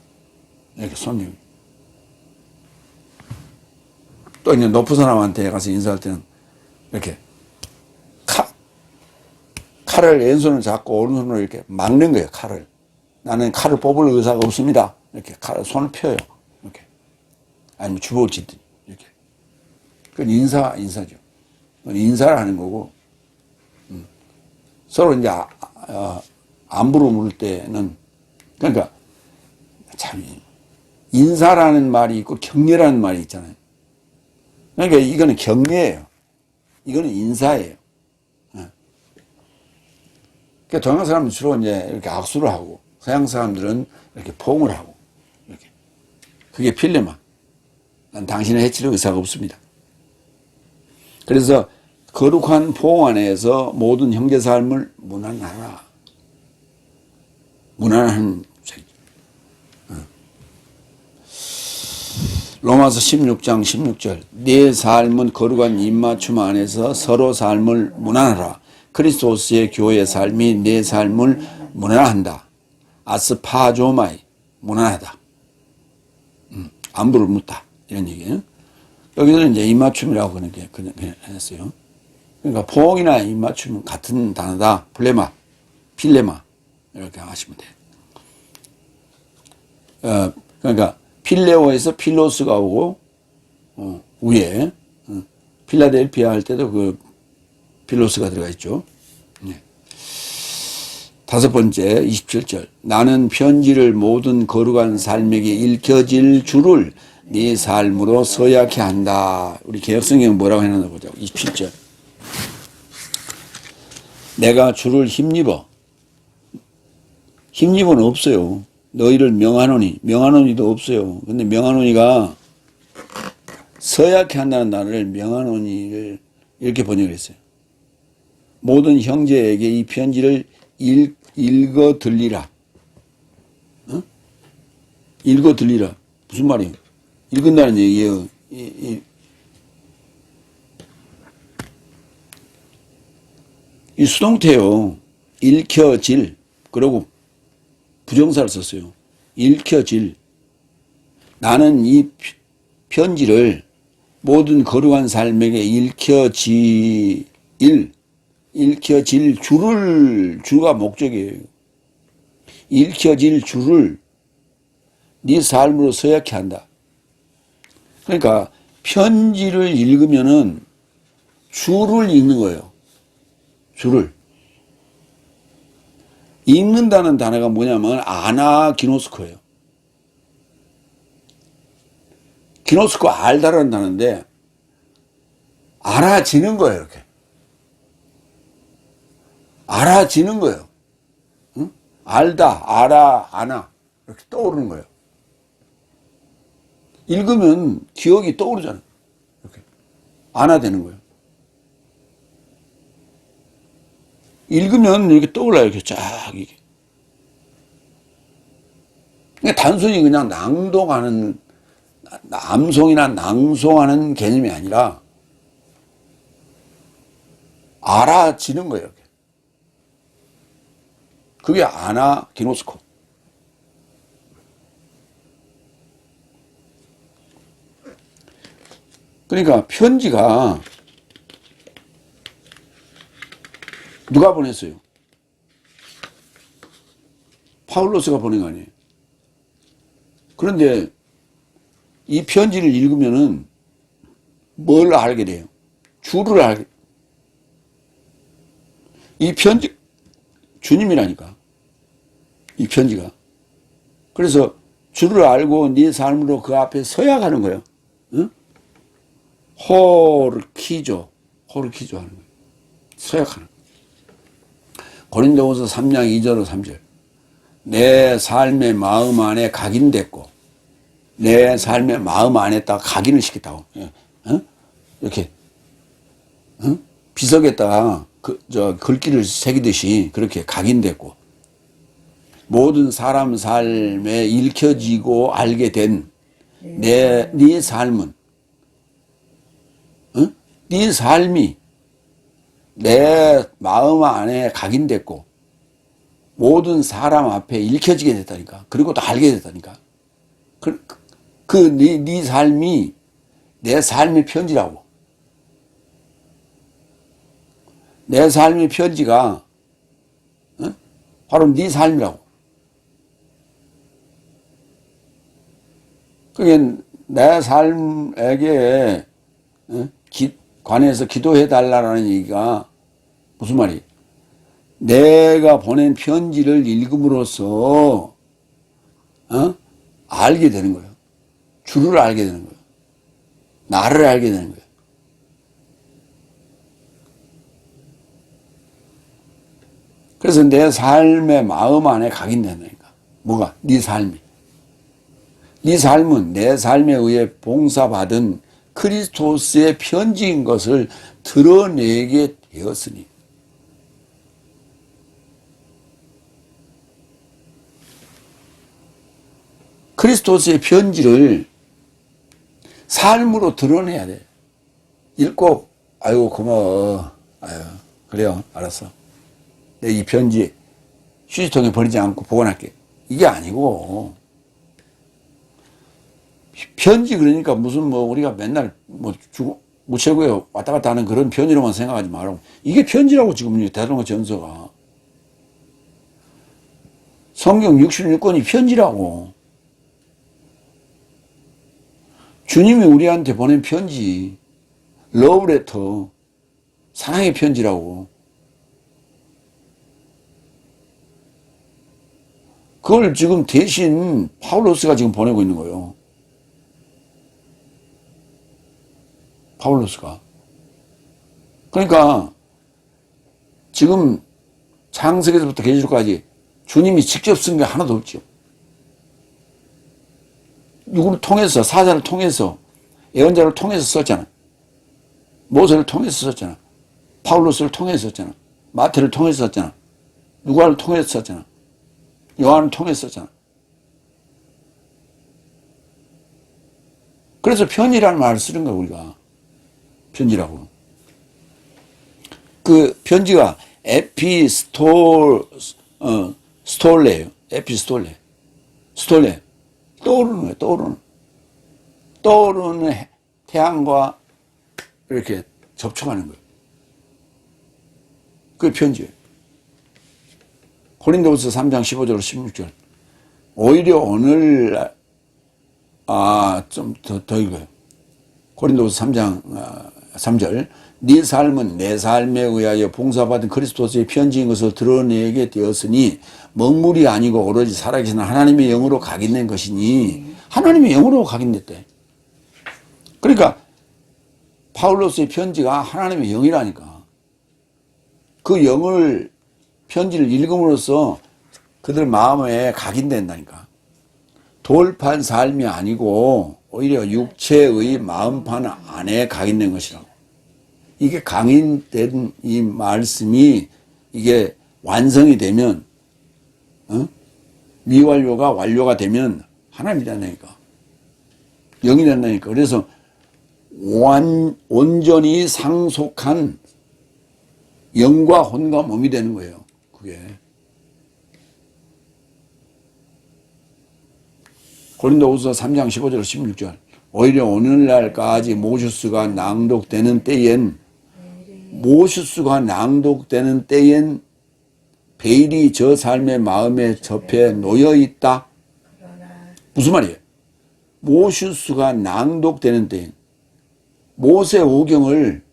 이렇게 손님. 또 이제 높은 사람한테 가서 인사할 때는 이렇게 칼을 왼손을 잡고 오른손으로 이렇게 막는 거예요, 칼을. 나는 칼을 뽑을 의사가 없습니다. 이렇게 손을 펴요. 이렇게. 아니면 주먹을 쥐듯이. 이렇게. 그건 인사죠. 그건 인사를 하는 거고, 서로 이제, 안부로 물을 때는, 그러니까, 참, 인사라는 말이 있고 격려라는 말이 있잖아요. 그러니까 이거는 격려예요. 이거는 인사예요. 그러니까 동양 사람은 주로 이제 이렇게 악수를 하고, 서양 사람들은 이렇게 포옹을 하고, 이렇게. 그게 필레마. 난 당신의 해칠 의사가 없습니다. 그래서 거룩한 포옹 안에서 모든 형제 삶을 문안하라. 문안하는 로마서 16장 16절 네 삶은 거룩한 입맞춤 안에서 서로 삶을 무난하라. 그리스도스의 교회 삶이 내 삶을 무난한다. 아스파조마이 무난하다. 안부를 묻다. 이런 얘기예요. 여기서는 이제 입맞춤이라고 그렇게 했어요. 그러니까 포옹이나 입맞춤은 같은 단어다. 플레마, 필레마 이렇게 하시면 돼요. 그러니까 필레오에서 필로스가 오고 위에 필라델피아 할 때도 그 필로스가 들어가 있죠. 네. 다섯 번째 27절 나는 편지를 모든 거룩한 삶에게 읽혀질 줄을 네 삶으로 서약해 한다. 우리 개혁성경 뭐라고 해놨나 보자. 27절 내가 주를 힘입어. 힘입어는 없어요. 너희를 명하노니. 명하노니도 없어요. 근데 명하노니가 서약해 한다는 단어를 명하노니를 이렇게 번역을 했어요. 모든 형제에게 이 편지를 읽어 들리라. 어? 읽어 들리라. 무슨 말이에요? 읽은다는 얘기예요. 이 수동태요. 읽혀질. 그러고 부정사를 썼어요. 읽혀질. 나는 이 편지를 모든 거룩한 삶에게 읽혀질 줄을, 주가 목적이에요. 읽혀질 줄을 네 삶으로 서약해 한다. 그러니까 편지를 읽으면은 줄을 읽는 거예요. 줄을. 읽는다는 단어가 뭐냐면 아나기노스코예요. 기노스코 알다라는 단어인데 알아지는 거예요. 이렇게. 알아지는 거예요. 응? 알다, 알아, 아나 이렇게 떠오르는 거예요. 읽으면 기억이 떠오르잖아요. 이렇게 안아되는 거예요. 읽으면 이렇게 떠올라요. 이렇게 쫙 이게. 그러니까 단순히 그냥 낭독하는 암송이나 낭송하는 개념이 아니라 알아지는 거예요. 이렇게. 그게 아나기노스코. 그러니까 편지가 누가 보냈어요? 파울로스가 보낸 거 아니에요? 그런데 이 편지를 읽으면은 뭘 알게 돼요? 주를 알게. 이 편지, 주님이라니까. 이 편지가. 그래서 주를 알고 네 삶으로 그 앞에 서야 가는 거예요. 응? 호르키조 하는 거예요. 서약하는 거예요. 고린도후서 3장 2절 3절 내 삶의 마음 안에 각인됐고 내 삶의 마음 안에다가 각인을 시켰다고. 어? 이렇게 비석에다가 글귀를 새기듯이 그렇게 각인됐고 모든 사람 삶에 읽혀지고 알게 된 네 삶은 네 삶이 내 마음 안에 각인됐고 모든 사람 앞에 읽혀지게 됐다니까. 그리고 또 알게 됐다니까. 네 삶이 내 삶의 편지라고. 내 삶의 편지가 바로 네 삶이라고. 그게 내 삶에게 관해서 기도해 달라는 얘기가 무슨 말이에요? 내가 보낸 편지를 읽음으로써 알게 되는 거예요. 주를 알게 되는 거예요. 나를 알게 되는 거예요. 그래서 내 삶의 마음 안에 각인된다니까. 뭐가? 네 삶이. 네 삶은 내 삶에 의해 봉사받은 크리스토스의 편지인 것을 드러내게 되었으니. 크리스토스의 편지를 삶으로 드러내야 돼. 읽고, 아이고, 고마워. 아유, 그래요. 알았어. 내 이 편지 휴지통에 버리지 않고 보관할게. 이게 아니고, 편지 그러니까 무슨 뭐 우리가 맨날 뭐 우체국에 왔다 갔다 하는 그런 편지로만 생각하지 말고, 이게 편지라고 지금 대동강 전서가. 성경 66권이 편지라고. 주님이 우리한테 보낸 편지, 러브레터, 사랑의 편지라고. 그걸 지금 대신 파울로스가 지금 보내고 있는 거예요. 파울로스가. 그러니까 지금 창세기에서부터 계시록까지 주님이 직접 쓴 게 하나도 없죠. 누구를 통해서, 사자를 통해서, 예언자를 통해서 썼잖아. 모세를 통해서 썼잖아. 파울로스를 통해서 썼잖아. 마태를 통해서 썼잖아. 누가를 통해서 썼잖아. 요한을 통해서 썼잖아. 그래서 편지라는 말을 쓰는 거야, 우리가. 편지라고. 그 편지가 스톨레예요. 에피스톨레. 스톨레. 떠오르는 거예요, 떠오르는. 떠오르는 태양과 이렇게 접촉하는 거예요. 그게 편지예요. 고린도후서 3장 15절 16절. 오히려 오늘날, 좀 더 읽어요. 고린도후서 3장 3절. 네 삶은 내 삶에 의하여 봉사받은 그리스도의 편지인 것을 드러내게 되었으니 먹물이 아니고 오로지 살아계신 하나님의 영으로 각인된 것이니, 하나님의 영으로 각인됐대. 그러니까 파울로스의 편지가 하나님의 영이라니까. 그 영을, 편지를 읽음으로써 그들 마음에 각인된다니까. 돌판 삶이 아니고 오히려 육체의 마음판 안에 각인된 것이라고. 이게 강인된 이 말씀이 이게 완성이 되면, 미완료가 완료가 되면 하나님이 된다니까. 영이 된다니까. 그래서 온전히 상속한 영과 혼과 몸이 되는 거예요. 그게. 고린도후서 3장 15절 16절. 오히려 오늘날까지 모슈스가 낭독되는 때엔 베일이 저 삶의 마음에 접해 놓여 있다. 무슨 말이에요? 모슈스가 낭독되는 때엔, 모세 오경을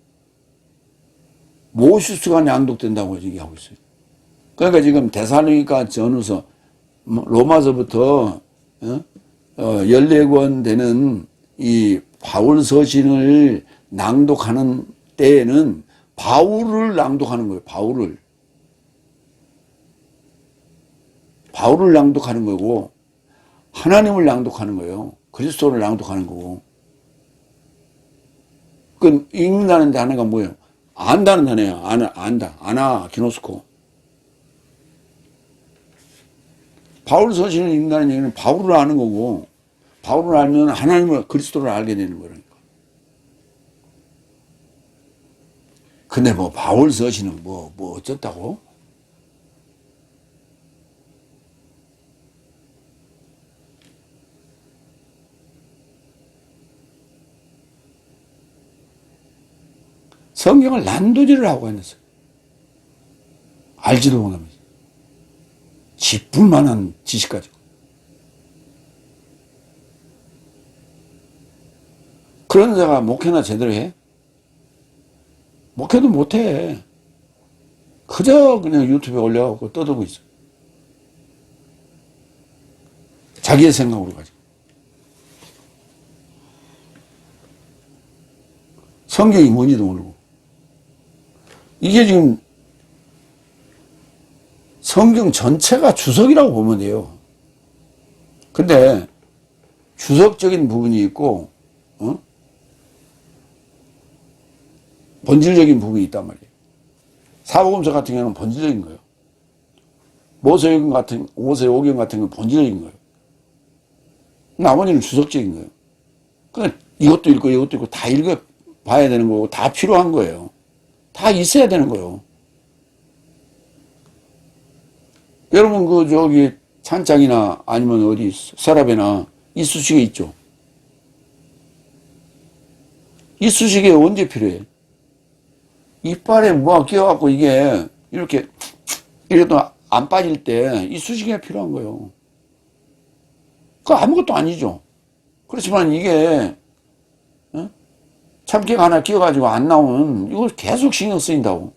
모슈스가 낭독된다고 얘기하고 있어요. 그러니까 지금 데살로니가 전후서, 로마서부터 14권 되는 이 바울 서신을 낭독하는 때에는 바울을 낭독하는 거예요. 바울을 낭독하는 거고, 하나님을 낭독하는 거예요. 그리스도를 낭독하는 거고. 그 읽는다는 단어가 뭐예요? 안다는 단어예요. 안다. 아나기노스코. 바울 서신을 읽는다는 얘기는 바울을 아는 거고, 바울을 알면 하나님을, 그리스도를 알게 되는 거라니까. 근데 뭐 바울 서신은 뭐 어쩌다고? 성경을 난도질을 하고 있었어요. 알지도 못하면서. 지풀만한 지식 가지고. 그런 자가 목회나 제대로 해? 목회도 못해. 그저 그냥 유튜브에 올려갖고 떠들고 있어. 자기의 생각으로 가지고. 성경이 뭔지도 모르고. 이게 지금 성경 전체가 주석이라고 보면 돼요. 근데 주석적인 부분이 있고, 본질적인 부분이 있단 말이에요. 사복음서 같은 경우는 본질적인 거예요. 모세오경 같은 건 본질적인 거예요. 나머지는 주석적인 거예요. 그러니까 이것도 읽고 이것도 읽고 다 읽어봐야 되는 거고 다 필요한 거예요. 다 있어야 되는 거예요. 여러분 저기 찬장이나 아니면 어디 서랍에나 이쑤시개 있죠. 이쑤시개 언제 필요해? 이빨에 뭐가 끼어갖고 이게 이렇게 이래도 안 빠질 때 이쑤시개가 필요한 거예요. 그거 아무것도 아니죠. 그렇지만 이게 참깨가 하나 끼어가지고 안 나오면 이거 계속 신경 쓰인다고.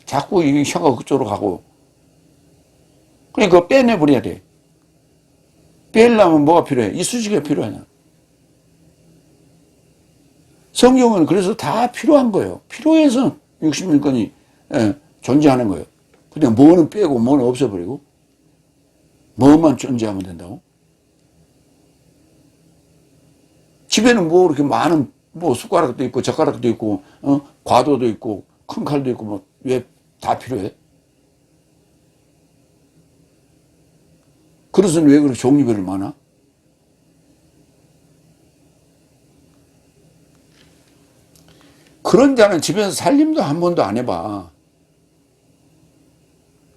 자꾸 이 혀가 그쪽으로 가고. 그러니까 그거 빼내버려야 돼. 빼려면 뭐가 필요해? 이쑤시개가 필요하냐. 성경은 그래서 다 필요한 거예요. 필요해서 66권이 존재하는 거예요. 근데 뭐는 빼고 뭐는 없애버리고 뭐만 존재하면 된다고? 집에는 뭐 이렇게 많은 뭐 숟가락도 있고 젓가락도 있고 과도도 있고 큰 칼도 있고 뭐 왜 다 필요해? 그릇은 왜 그렇게 종류별로 많아? 그런 자는 집에서 살림도 한 번도 안 해봐.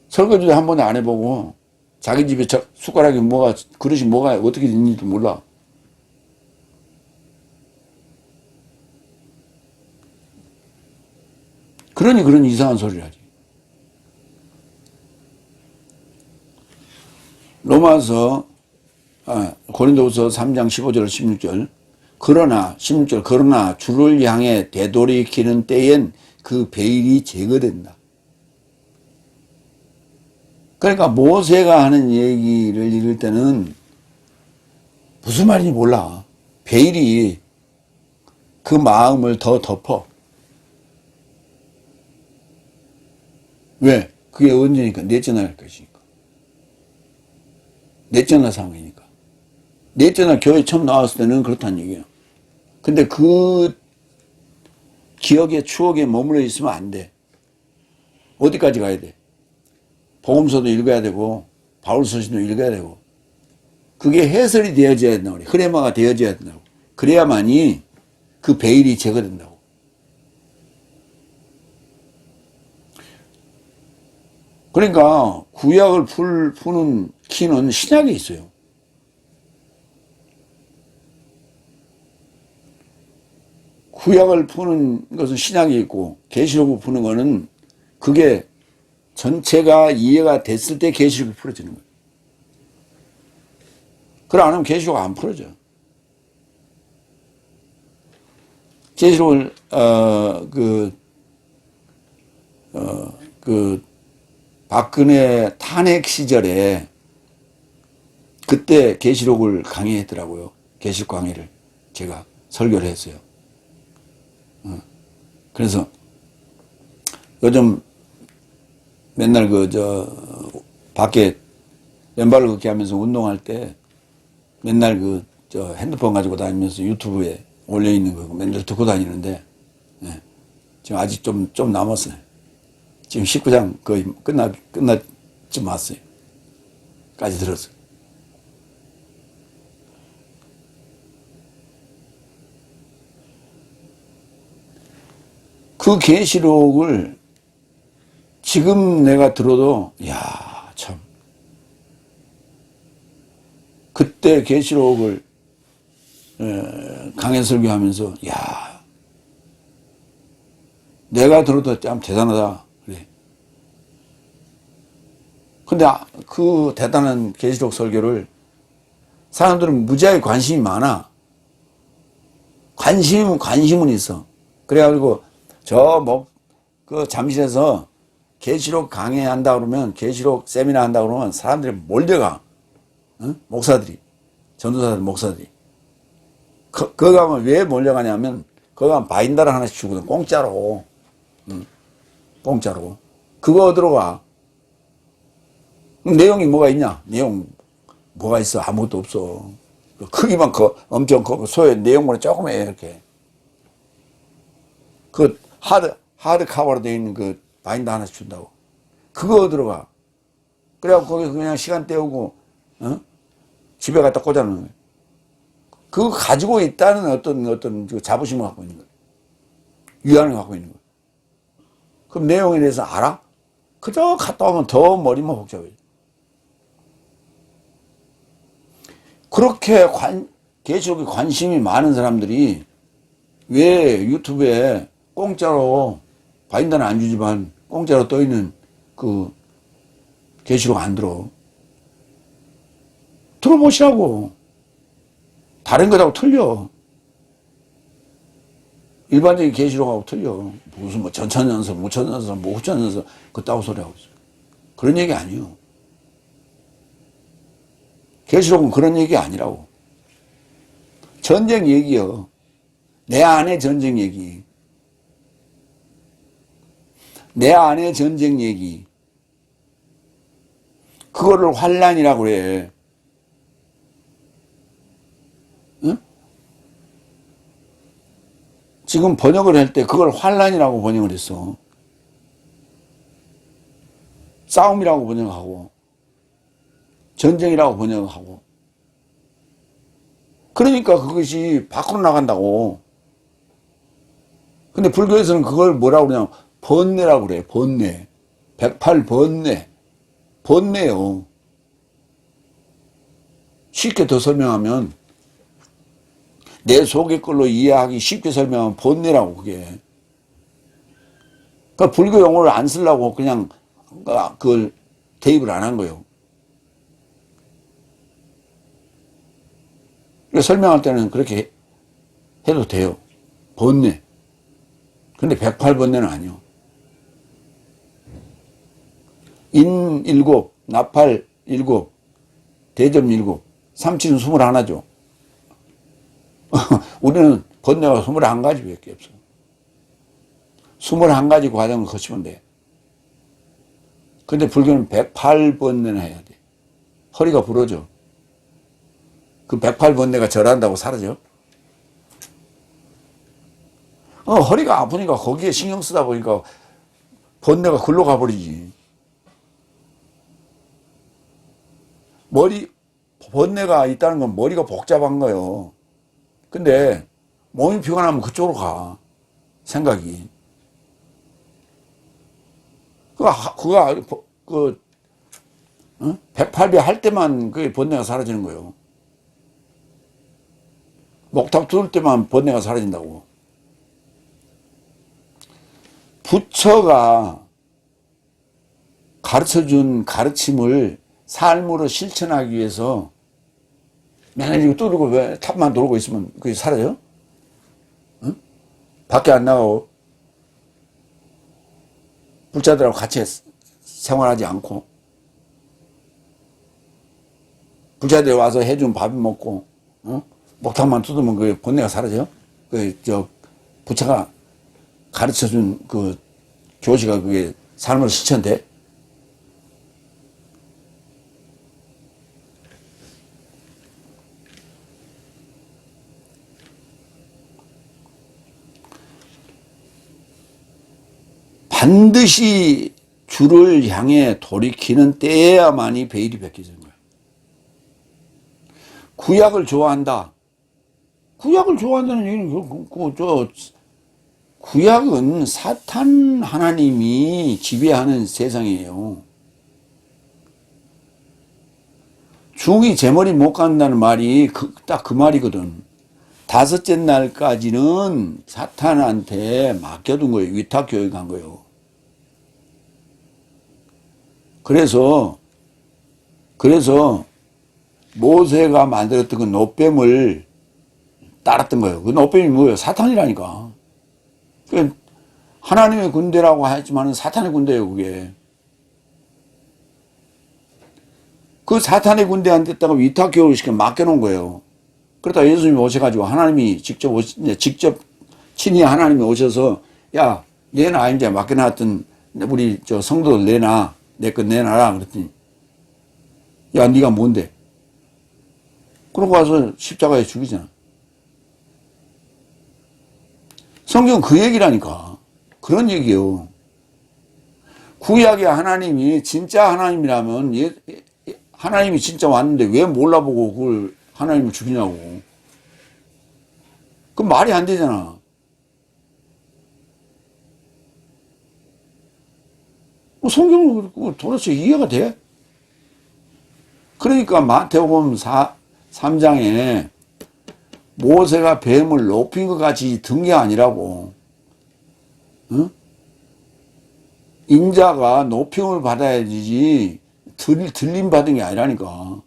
설거지도 한 번도 안 해보고 자기 집에 숟가락이 뭐가 그릇이 뭐가 어떻게 있는지도 몰라. 그러니 그런 이상한 소리를 하지. 로마서 고린도후서 3장 15절 16절 그러나 16절 그러나 주를 향해 되돌이키는 때엔 그 베일이 제거된다. 그러니까 모세가 하는 얘기를 읽을 때는 무슨 말인지 몰라. 베일이 그 마음을 더 덮어. 왜? 그게 언제니까? 넷째 날 것이니까. 넷째 날 상황이니까. 넷째 날 교회 처음 나왔을 때는 그렇다는 얘기예요. 근데 그 기억에 추억에 머물러 있으면 안 돼. 어디까지 가야 돼? 복음서도 읽어야 되고 바울서신도 읽어야 되고 그게 해설이 되어져야 된다고 그래. 흐레마가 되어져야 된다고. 그래야만이 그 베일이 제거된다고. 그러니까 구약을 푸는 키는 신약에 있어요. 구약을 푸는 것은 신약에 있고 계시록을 푸는 거는 그게 전체가 이해가 됐을 때 계시록이 풀어지는 거예요. 그래 안 하면 계시록 안 풀어져. 계시록을 박근혜 탄핵 시절에 그때 계시록을 강의했더라고요. 계시록 강의를 제가 설교를 했어요. 그래서 요즘 맨날 밖에 맨발로 걷기 하면서 운동할 때 맨날 핸드폰 가지고 다니면서 유튜브에 올려 있는 거 맨날 듣고 다니는데 지금 아직 좀 남았어요. 지금 19장 거의 끝나쯤 왔어요. 까지 들었어요. 그 계시록을 지금 내가 들어도 참 그때 계시록을 강해 설교하면서 내가 들어도 참 대단하다 그래. 근데 그 대단한 계시록 설교를 사람들은 무지하게 관심이 많아. 관심은 있어. 그래가지고 그 잠실에서 계시록 강의한다 그러면 계시록 세미나 한다 그러면 사람들이 몰려가. 목사들이 전도사들 목사들이 거기 가면 왜 몰려가냐면 거기 가면 바인다를 하나씩 주거든. 공짜로 공짜로 그거 들어가. 내용이 뭐가 있냐? 내용 뭐가 있어? 아무것도 없어. 크기만 엄청 크고 소에 내용물은 조그매 이렇게. 그 하드 카버로 되어 있는 그 바인더 하나씩 준다고. 그거 들어가. 그래갖고 거기 그냥 시간 때우고 집에 갖다 꽂아놓는 거예요. 그거 가지고 있다는 어떤 그 자부심을 갖고 있는 거예요. 위안을 갖고 있는 거예요. 그럼 내용에 대해서 알아? 그저 갔다 오면 더 머리만 복잡해요. 그렇게 계시록에 관심이 많은 사람들이 왜 유튜브에 공짜로 바인다는 안 주지만 공짜로 떠있는 그 계시록 안 들어? 들어보시라고. 다른 것하고 틀려. 일반적인 계시록하고 틀려. 무슨 뭐 전천연서, 무천연서, 뭐 후천연서 그따구 소리 하고 있어. 그런 얘기 아니에요. 계시록은 그런 얘기 아니라고. 전쟁 얘기요. 내 안의 전쟁 얘기. 내 안의 전쟁 얘기. 그거를 환란이라고 그래. 응? 지금 번역을 할 때 그걸 환란이라고 번역을 했어. 싸움이라고 번역하고 전쟁이라고 번역하고. 그러니까 그것이 밖으로 나간다고. 근데 불교에서는 그걸 뭐라고 그러냐면 번뇌라고 그래. 번뇌. 108번뇌. 번뇌요. 쉽게 더 설명하면 내 속의 걸로 이해하기 쉽게 설명하면 번뇌라고 그게. 그러니까 불교 용어를 안 쓰려고 그냥 그걸 대입을 안 한 거예요. 설명할 때는 그렇게 해도 돼요. 번뇌. 근데 108번뇌는 아니요. 인 7, 나팔 7, 대점 7, 삼치는 21죠. 우리는 번뇌가 21가지밖에 없어. 21가지 과정을 거치면 돼. 근데 불교는 108번뇌나 해야 돼. 허리가 부러져. 그 108번뇌가 절한다고 사라져? 허리가 아프니까 거기에 신경 쓰다 보니까 번뇌가 글로 가버리지. 번뇌가 있다는 건 머리가 복잡한 거예요. 근데 몸이 피곤하면 그쪽으로 가. 생각이. 그 108배 할 때만 그 번뇌가 사라지는 거예요. 목탁 두를 때만 번뇌가 사라진다고. 부처가 가르쳐준 가르침을 삶으로 실천하기 위해서 맨날 이거 뚫고 왜 탑만 돌고 있으면 그게 사라져? 응? 밖에 안 나가고 불자들하고 같이 생활하지 않고 불자들이 와서 해준 밥 먹고 목탁만 뜯으면 그 번뇌가 사라져? 부처가 가르쳐준 그 교시가 그게 삶으로 실천돼? 반드시 주를 향해 돌이키는 때에야만이 베일이 벗겨지는 거야. 구약을 좋아한다. 구약을 좋아한다는 얘기는 구약은 사탄 하나님이 지배하는 세상이에요. 중이 제 머리 못 간다는 말이 딱 그 말이거든. 5째 날까지는 사탄한테 맡겨둔 거예요. 위탁 교육한 거예요. 그래서 모세가 만들었던 그 노뱀을 따랐던 거예요. 그 노뱀이 뭐예요? 사탄이라니까. 하나님의 군대라고 하지만 사탄의 군대예요, 그게. 그 사탄의 군대한테다가 위탁교육을 시켜 맡겨놓은 거예요. 그러다 예수님이 오셔가지고 하나님이 직접 친히 하나님이 오셔서 야, 내놔, 이제 맡겨놨던 우리 성도들 내놔. 내 것 내놔라. 그랬더니 야, 네가 뭔데? 그러고 와서 십자가에 죽이잖아. 성경은 그 얘기라니까. 그런 얘기요. 구약의 하나님이 진짜 하나님이라면 하나님이 진짜 왔는데 왜 몰라보고 그걸 하나님을 죽이냐고. 그 말이 안 되잖아. 성경은 도대체 이해가 돼? 그러니까 마태복음 3장에 모세가 뱀을 높인 것 같이 든 게 아니라고. 응? 인자가 높임을 받아야지 들림 받은 게 아니라니까.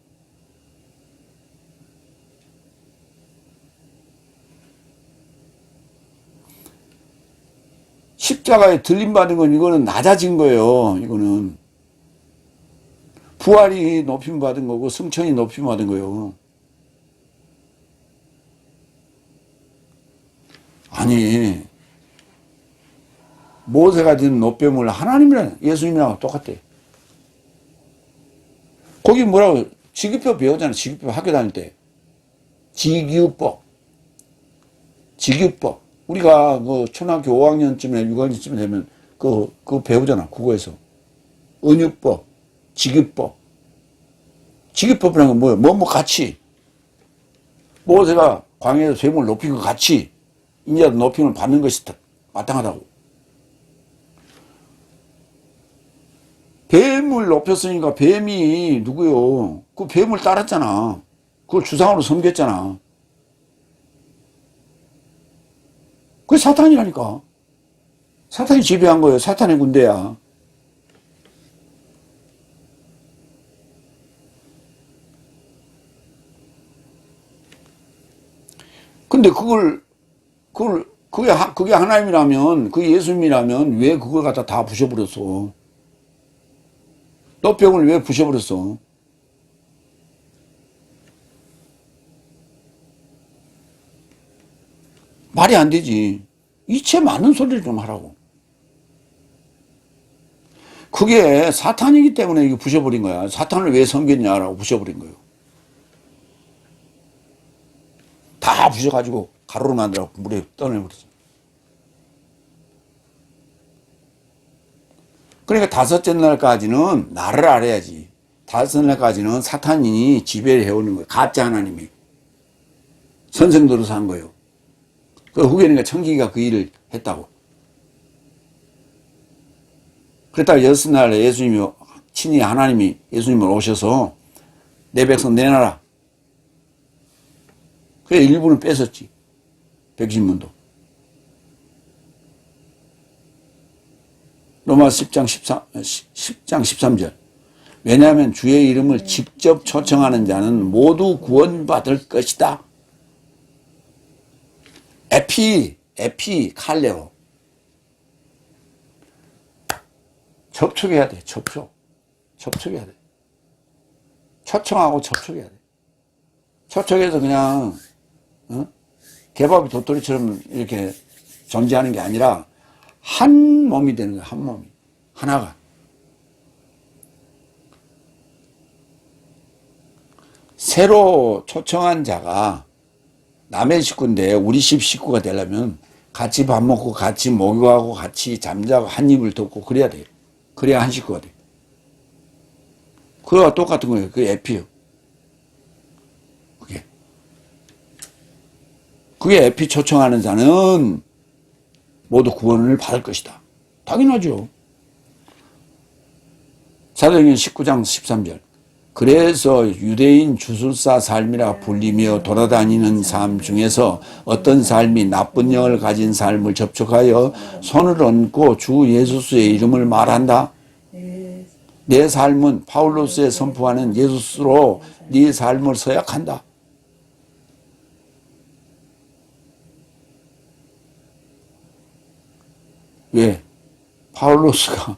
십자가에 들림 받은 건 이거는 낮아진 거예요. 이거는 부활이 높임 받은 거고 승천이 높임 받은 거예요. 아니 모세가 든 노뱀을 하나님이랑 예수님이랑 똑같대. 거기 뭐라고 지기표 배우잖아. 지기표 학교 다닐 때 지규법 우리가 그 초등학교 5학년쯤에 6학년쯤 되면 그거 배우잖아. 국어에서 은유법 지규법 지규법이라는 건 뭐예요? 뭐 같이 모세가 광야에서 뱀을 높인 것 같이 인자도 높임을 받는 것이 마땅하다고. 뱀을 높였으니까 뱀이 누구요? 그 뱀을 따랐잖아. 그걸 주상으로 섬겼잖아. 그게 사탄이라니까. 사탄이 지배한 거예요. 사탄의 군대야. 근데 그게 하나님이라면, 그게 예수님이라면 왜 그걸 갖다 다 부셔버렸어? 노병을 왜 부셔버렸어? 말이 안 되지. 이체 많은 소리를 좀 하라고. 그게 사탄이기 때문에 이게 부셔버린 거야. 사탄을 왜 섬겼냐라고 부셔버린 거예요. 다 부셔가지고 가루로 만들어서 물에 떠내버렸어. 그러니까 다섯째 날까지는 나를 알아야지. 다섯째 날까지는 사탄이 지배를 해오는 거예요. 가짜 하나님이. 선생들로서 한 거예요. 그 후에는 청지기가 그 일을 했다고. 그랬다가 여섯 날에 예수님이, 친히 하나님이 예수님을 오셔서 내 백성 내놔라. 그래 일부는 뺏었지. 백신문도. 로마서 10장 13절. 왜냐하면 주의 이름을 직접 초청하는 자는 모두 구원받을 것이다. 칼레오. 접촉해야 돼, 접촉해야 돼. 초청하고 접촉해야 돼. 초청해서 그냥, 개밥이 도토리처럼 이렇게 존재하는 게 아니라, 한 몸이 되는 거야, 한 몸이. 하나가. 새로 초청한 자가 남의 식구인데 우리 집 식구가 되려면 같이 밥 먹고 같이 목욕하고 같이 잠자고 한 입을 덮고 그래야 돼요. 그래야 한 식구가 돼요. 그거와 똑같은 거예요. 그게 에피요. 그게 에피 초청하는 자는 모두 구원을 받을 것이다. 당연하죠. 사도행전 19장 13절. 그래서 유대인 주술사 삶이라 불리며 돌아다니는 삶 중에서 어떤 삶이 나쁜 영을 가진 삶을 접촉하여 손을 얹고 주 예수스의 이름을 말한다. 내 삶은 파울로스에 선포하는 예수스로 네 삶을 서약한다. 왜? 파울로스가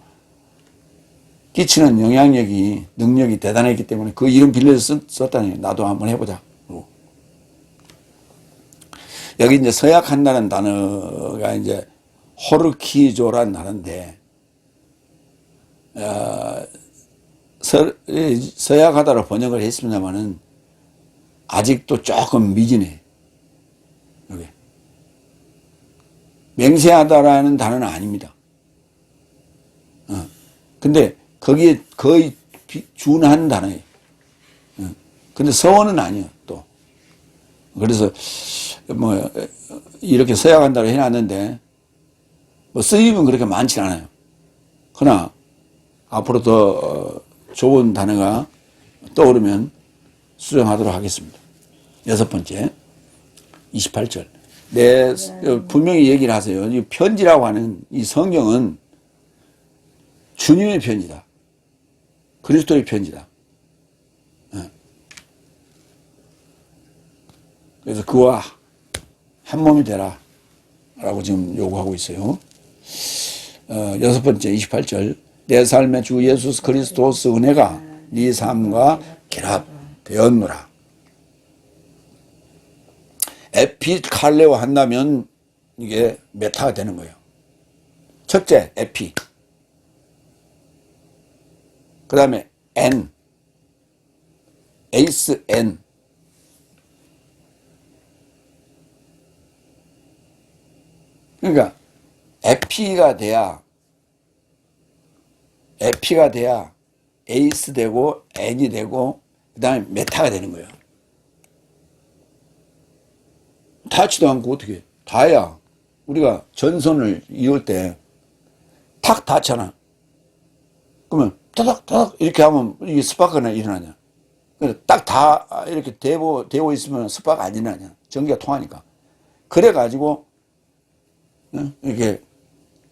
끼치는 영향력이, 능력이 대단했기 때문에 그 이름 빌려서 썼다니. 나도 한번 해보자. 여기 이제 서약한다는 단어가 이제 호르키조란 단어인데, 서약하다로 번역을 했습니다만은 아직도 조금 미진해. 여기. 맹세하다라는 단어는 아닙니다. 근데 거기에 거의 준한 단어예요. 근데 서원은 아니에요, 또. 그래서 뭐 이렇게 서약한다고 해놨는데 뭐 쓰임은 그렇게 많지 않아요. 그러나 앞으로 더 좋은 단어가 떠오르면 수정하도록 하겠습니다. 여섯 번째, 28절. 분명히 얘기를 하세요. 이 편지라고 하는 이 성경은 주님의 편지다. 그리스도의 편지다. 그래서 그와 한 몸이 되라. 라고 지금 요구하고 있어요. 여섯 번째, 28절. 내 삶의 주 예수 그리스도스 은혜가 네 삶과 결합되었노라. 에피칼레오 한다면 이게 메타가 되는 거예요. 첫째, 에피. 그 다음에 N. 에이스 N. 그러니까 에피가 돼야 에이스 되고 N이 되고 그 다음에 메타가 되는 거예요. 닿지도 않고 어떻게 닿아야 우리가 전선을 이을 때 탁 닿잖아. 그러면 타닥타닥 이렇게 하면 이게 스파크가 일어나냐. 딱 다 이렇게 되고 있으면 스파크가 안 일어나냐. 전기가 통하니까. 그래가지고 이렇게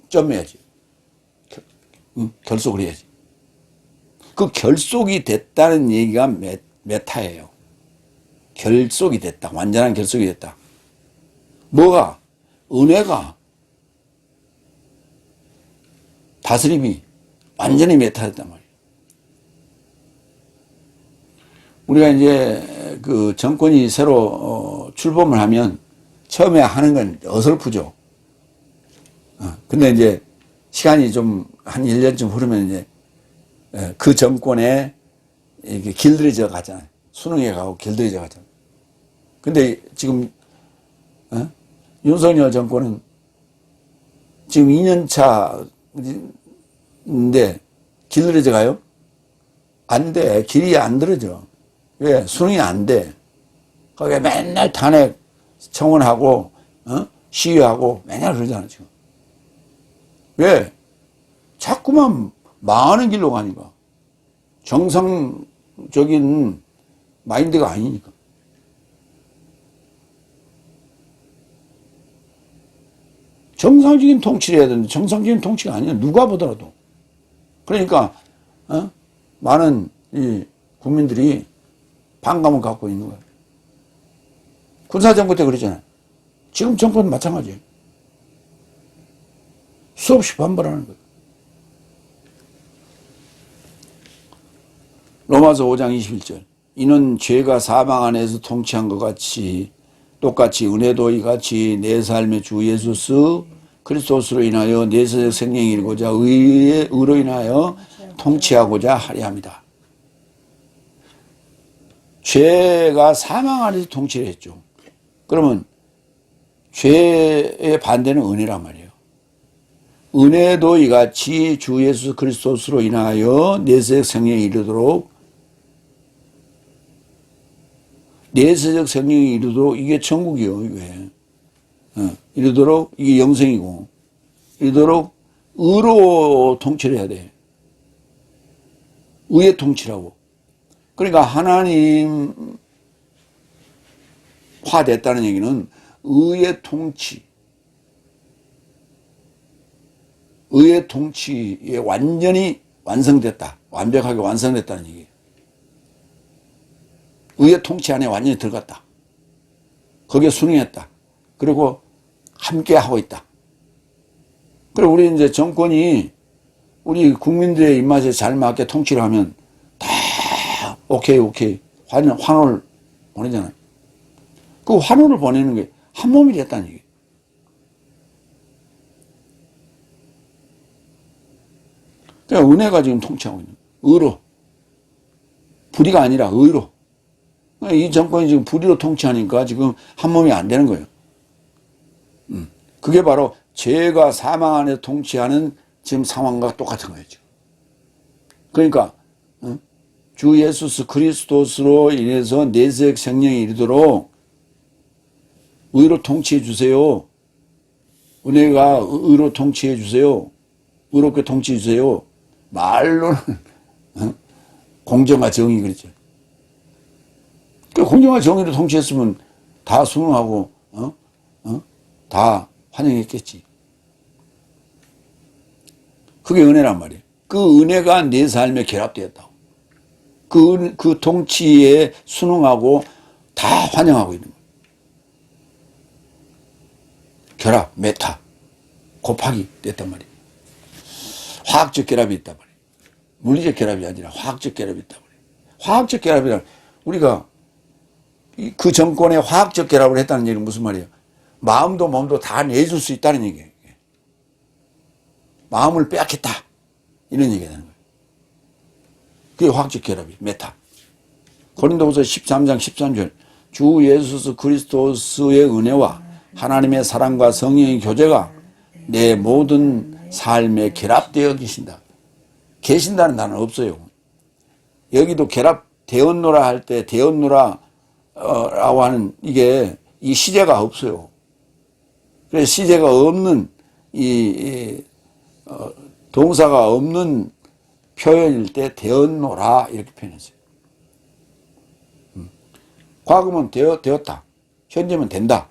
점해야지. 결속을 해야지. 그 결속이 됐다는 얘기가 메타예요. 결속이 됐다. 완전한 결속이 됐다. 뭐가? 은혜가, 다스림이 완전히 메타됐단 말이에요. 우리가 이제 그 정권이 새로 출범을 하면 처음에 하는 건 어설프죠. 근데 이제 시간이 좀 한 1년쯤 흐르면 이제 그 정권에 이렇게 길들여져 가잖아요. 수능에 가고 길들여져 가잖아요. 근데 지금 윤석열 정권은 지금 2년 차인데 길들여져 가요? 안 돼. 길이 안 들어져. 왜? 수능이 안 돼. 거기에 맨날 탄핵 청원하고 시위하고 맨날 그러잖아 지금. 왜? 자꾸만 망하는 길로 가니까. 정상적인 마인드가 아니니까. 정상적인 통치를 해야 되는데 정상적인 통치가 아니야. 누가 보더라도. 그러니까 많은 이 국민들이 반감을 갖고 있는 거예요. 군사정부 때 그랬잖아요. 지금 정권은 마찬가지예요. 수없이 반발하는 거예요. 로마서 5장 21절. 이는 죄가 사망 안에서 통치한 것 같이 똑같이 은혜도 이같이 내 삶의 주 예수 그리스도스로 인하여 내세적 생명이 일고자 의로 인하여 통치하고자 하려 합니다. 죄가 사망 안에서 통치를 했죠. 그러면 죄의 반대는 은혜란 말이에요. 은혜도 이같이 주 예수 그리스도스로 인하여 내세적 생명에 이르도록 내세적 생명에 이르도록 이게 천국이요. 이게 이르도록 이게 영생이고 이르도록 의로 통치를 해야 돼. 의의 통치라고. 그러니까 하나님화 됐다는 얘기는 의의 통치. 의의 통치에 완전히 완성됐다. 완벽하게 완성됐다는 얘기예요. 의의 통치 안에 완전히 들어갔다. 거기에 순응했다. 그리고 함께 하고 있다. 그리고 우리 이제 정권이 우리 국민들의 입맛에 잘 맞게 통치를 하면 다 오케이 환호를 보내잖아요. 그 환호를 보내는 게 한 몸이 됐다는 얘기예요. 그러니까 은혜가 지금 통치하고 있는 거예요. 의로. 불의가 아니라 의로. 이 정권이 지금 불의로 통치하니까 지금 한 몸이 안 되는 거예요. 그게 바로 죄가 사망 안에 통치하는 지금 상황과 똑같은 거예요. 지금. 그러니까 주 예수 그리스도스로 인해서 내세적 생명이 이르도록 의로 통치해 주세요. 은혜가 의로 통치해 주세요. 의롭게 통치해 주세요. 말로는 공정과 정의 그랬죠. 그 공정과 정의로 통치했으면 다 순응하고 다 환영했겠지. 그게 은혜란 말이에요. 그 은혜가 내 삶에 결합되었다고. 그 통치에 순응하고 다 환영하고 있는 거예요. 결합, 메타, 곱하기 됐단 말이에요. 화학적 결합이 있단 말이에요. 물리적 결합이 아니라 화학적 결합이 있단 말이에요. 화학적 결합이란 우리가 그 정권에 화학적 결합을 했다는 얘기는 무슨 말이에요? 마음도 몸도 다 내줄 수 있다는 얘기예요. 마음을 빼앗겠다. 이런 얘기가 되는 거예요. 그게 화학적 결합이에요. 메타. 고린도후서 13장 13절 주 예수 그리스도의 은혜와 하나님의 사랑과 성령의 교제가 내 모든 삶에 결합되어 계신다. 계신다는 단어는 없어요. 여기도 결합되었노라 할 때 되었노라 라고 하는 이게 이 시제가 없어요. 그래서 시제가 없는 동사가 없는 표현일 때 되었노라 이렇게 표현했어요. 과거면 되었다. 현재면 된다.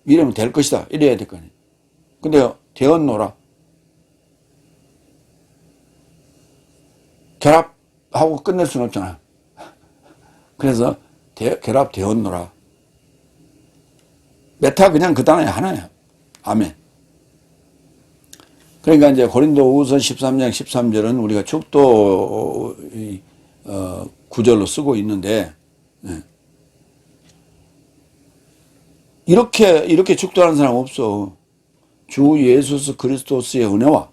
이러면 될 것이다. 이래야 될 거 아니에요. 근데 되었노라. 결합하고 끝낼 수는 없잖아요. 그래서 결합되었노라. 메타 그냥 그 단어에 하나야. 아멘. 그러니까 이제 고린도후서 13장 13절은 우리가 축도 구절로 쓰고 있는데 이렇게 축도하는 사람 없어. 주 예수 그리스도스의 은혜와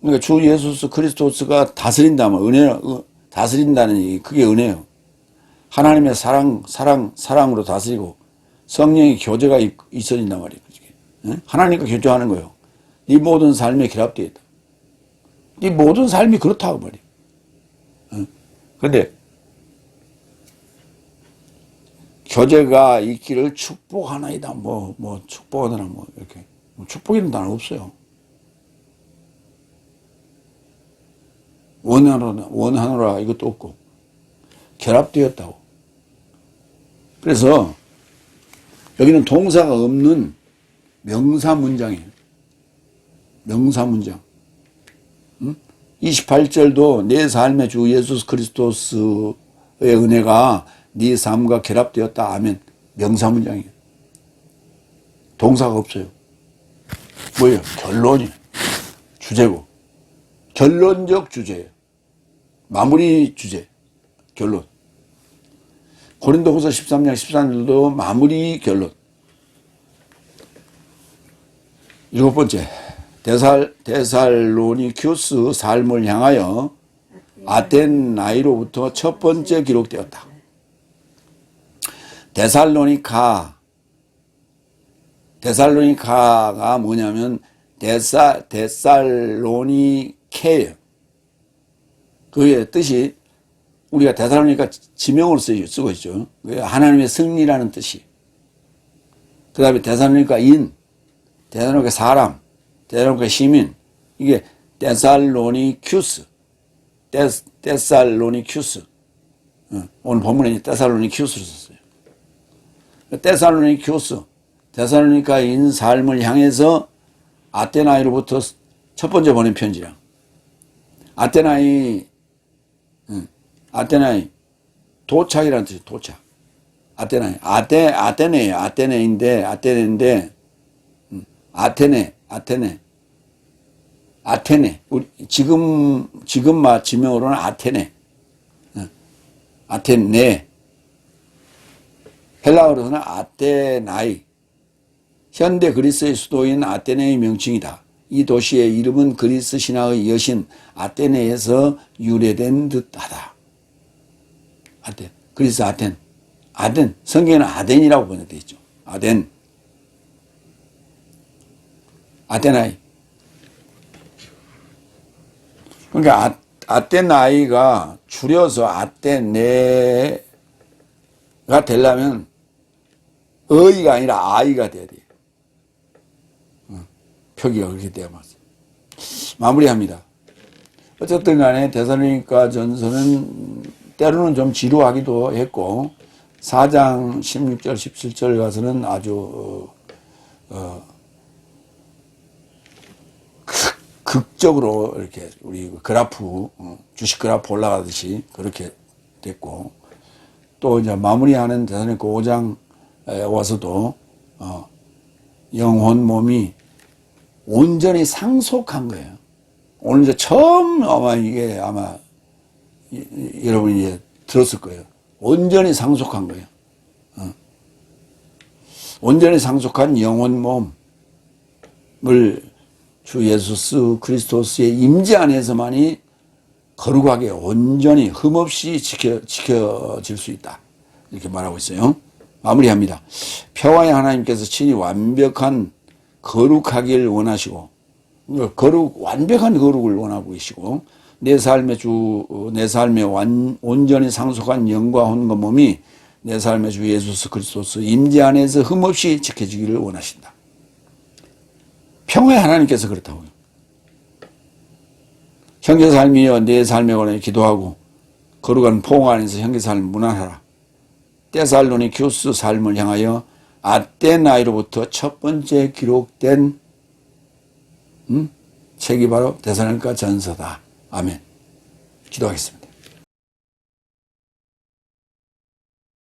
그러니까 주 예수 그리스도스가 다스린다면 다스린다는 그게 은혜예요. 하나님의 사랑으로 다스리고 성령의 교제가 있어진단 말이에요. 하나님과 교제하는 거예요. 이 모든 삶에 결합되어 있다. 이 모든 삶이 그렇다고 말이에요. 그런데 교제가 있기를 축복하나이다. 축복하더라. 이렇게. 축복이라는 단어 없어요. 원하노라 이것도 없고. 결합되었다고. 그래서 여기는 동사가 없는 명사 문장이에요. 명사 문장. 28절도 내 삶의 주 예수 그리스도스의 은혜가 네 삶과 결합되었다 하면 명사 문장이에요. 동사가 없어요. 뭐예요? 결론이에요. 주제고. 결론적 주제예요. 마무리 주제. 결론. 고린도후서 13장 13절도 마무리 결론. 7번째. 데살로니큐스 삶을 향하여 아테나이로부터 첫 번째 기록되었다. 데살로니카가 뭐냐면 데살로니케예요. 그의 뜻이 우리가 데살로니카 지명으로 쓰고 있죠. 하나님의 승리라는 뜻이. 그 다음에 데살로니카인, 데살로니카 사람, 데살로니카 시민. 이게 데살로니큐스. 오늘 본문에 데살로니큐스를 썼어요. 데살로니카인 삶을 향해서 아테나이로부터 첫 번째 보낸 편지랑 아테나이 도착이라는 뜻이 도착. 아테네예요. 아테네인데 아테네. 우리 지금 지명으로는 아테네. 아테네. 헬라어로는 아테나이. 현대 그리스의 수도인 아테네의 명칭이다. 이 도시의 이름은 그리스 신화의 여신 아테네에서 유래된 듯하다. 그리스 아덴. 성경에는 아덴이라고 번역되어 있죠. 아테나이. 그러니까 아테나이가 줄여서 아테네가 되려면 의가 아니라 아이가 돼야 돼요. 표기가 그렇게 되어맞어. 마무리합니다. 어쨌든 간에 데살로니가 전서는 때로는 좀 지루하기도 했고 4장 16절 17절 가서는 아주 극적으로 이렇게 우리 그래프 주식 그래프 올라가듯이 그렇게 됐고 또 이제 마무리하는 데살로니가 5장에 와서도 영혼 몸이 온전히 상속한 거예요. 오늘 이제 처음 이게 여러분이 이제 들었을 거예요. 온전히 상속한 거예요. 온전히 상속한 영혼 몸을 주 예수 그리스도스의 임재 안에서만이 거룩하게 온전히 흠없이 지켜질 수 있다. 이렇게 말하고 있어요. 마무리합니다. 평화의 하나님께서 친히 완벽한 거룩하길 원하시고 완벽한 거룩을 원하고 계시고 내 삶의 온전히 상속한 영과 혼과 몸이 내 삶의 주 예수 그리스도스 임재 안에서 흠없이 지켜지기를 원하신다. 평화의 하나님께서 그렇다고요. 형제 삶이여 내 삶에 관해 기도하고 거룩한 포옹 안에서 형제 삶을 문안하라. 데살로니쿠스 삶을 향하여 아테나이로부터 첫 번째 기록된 책이 바로 데살로니가 전서다. 아멘. 기도하겠습니다.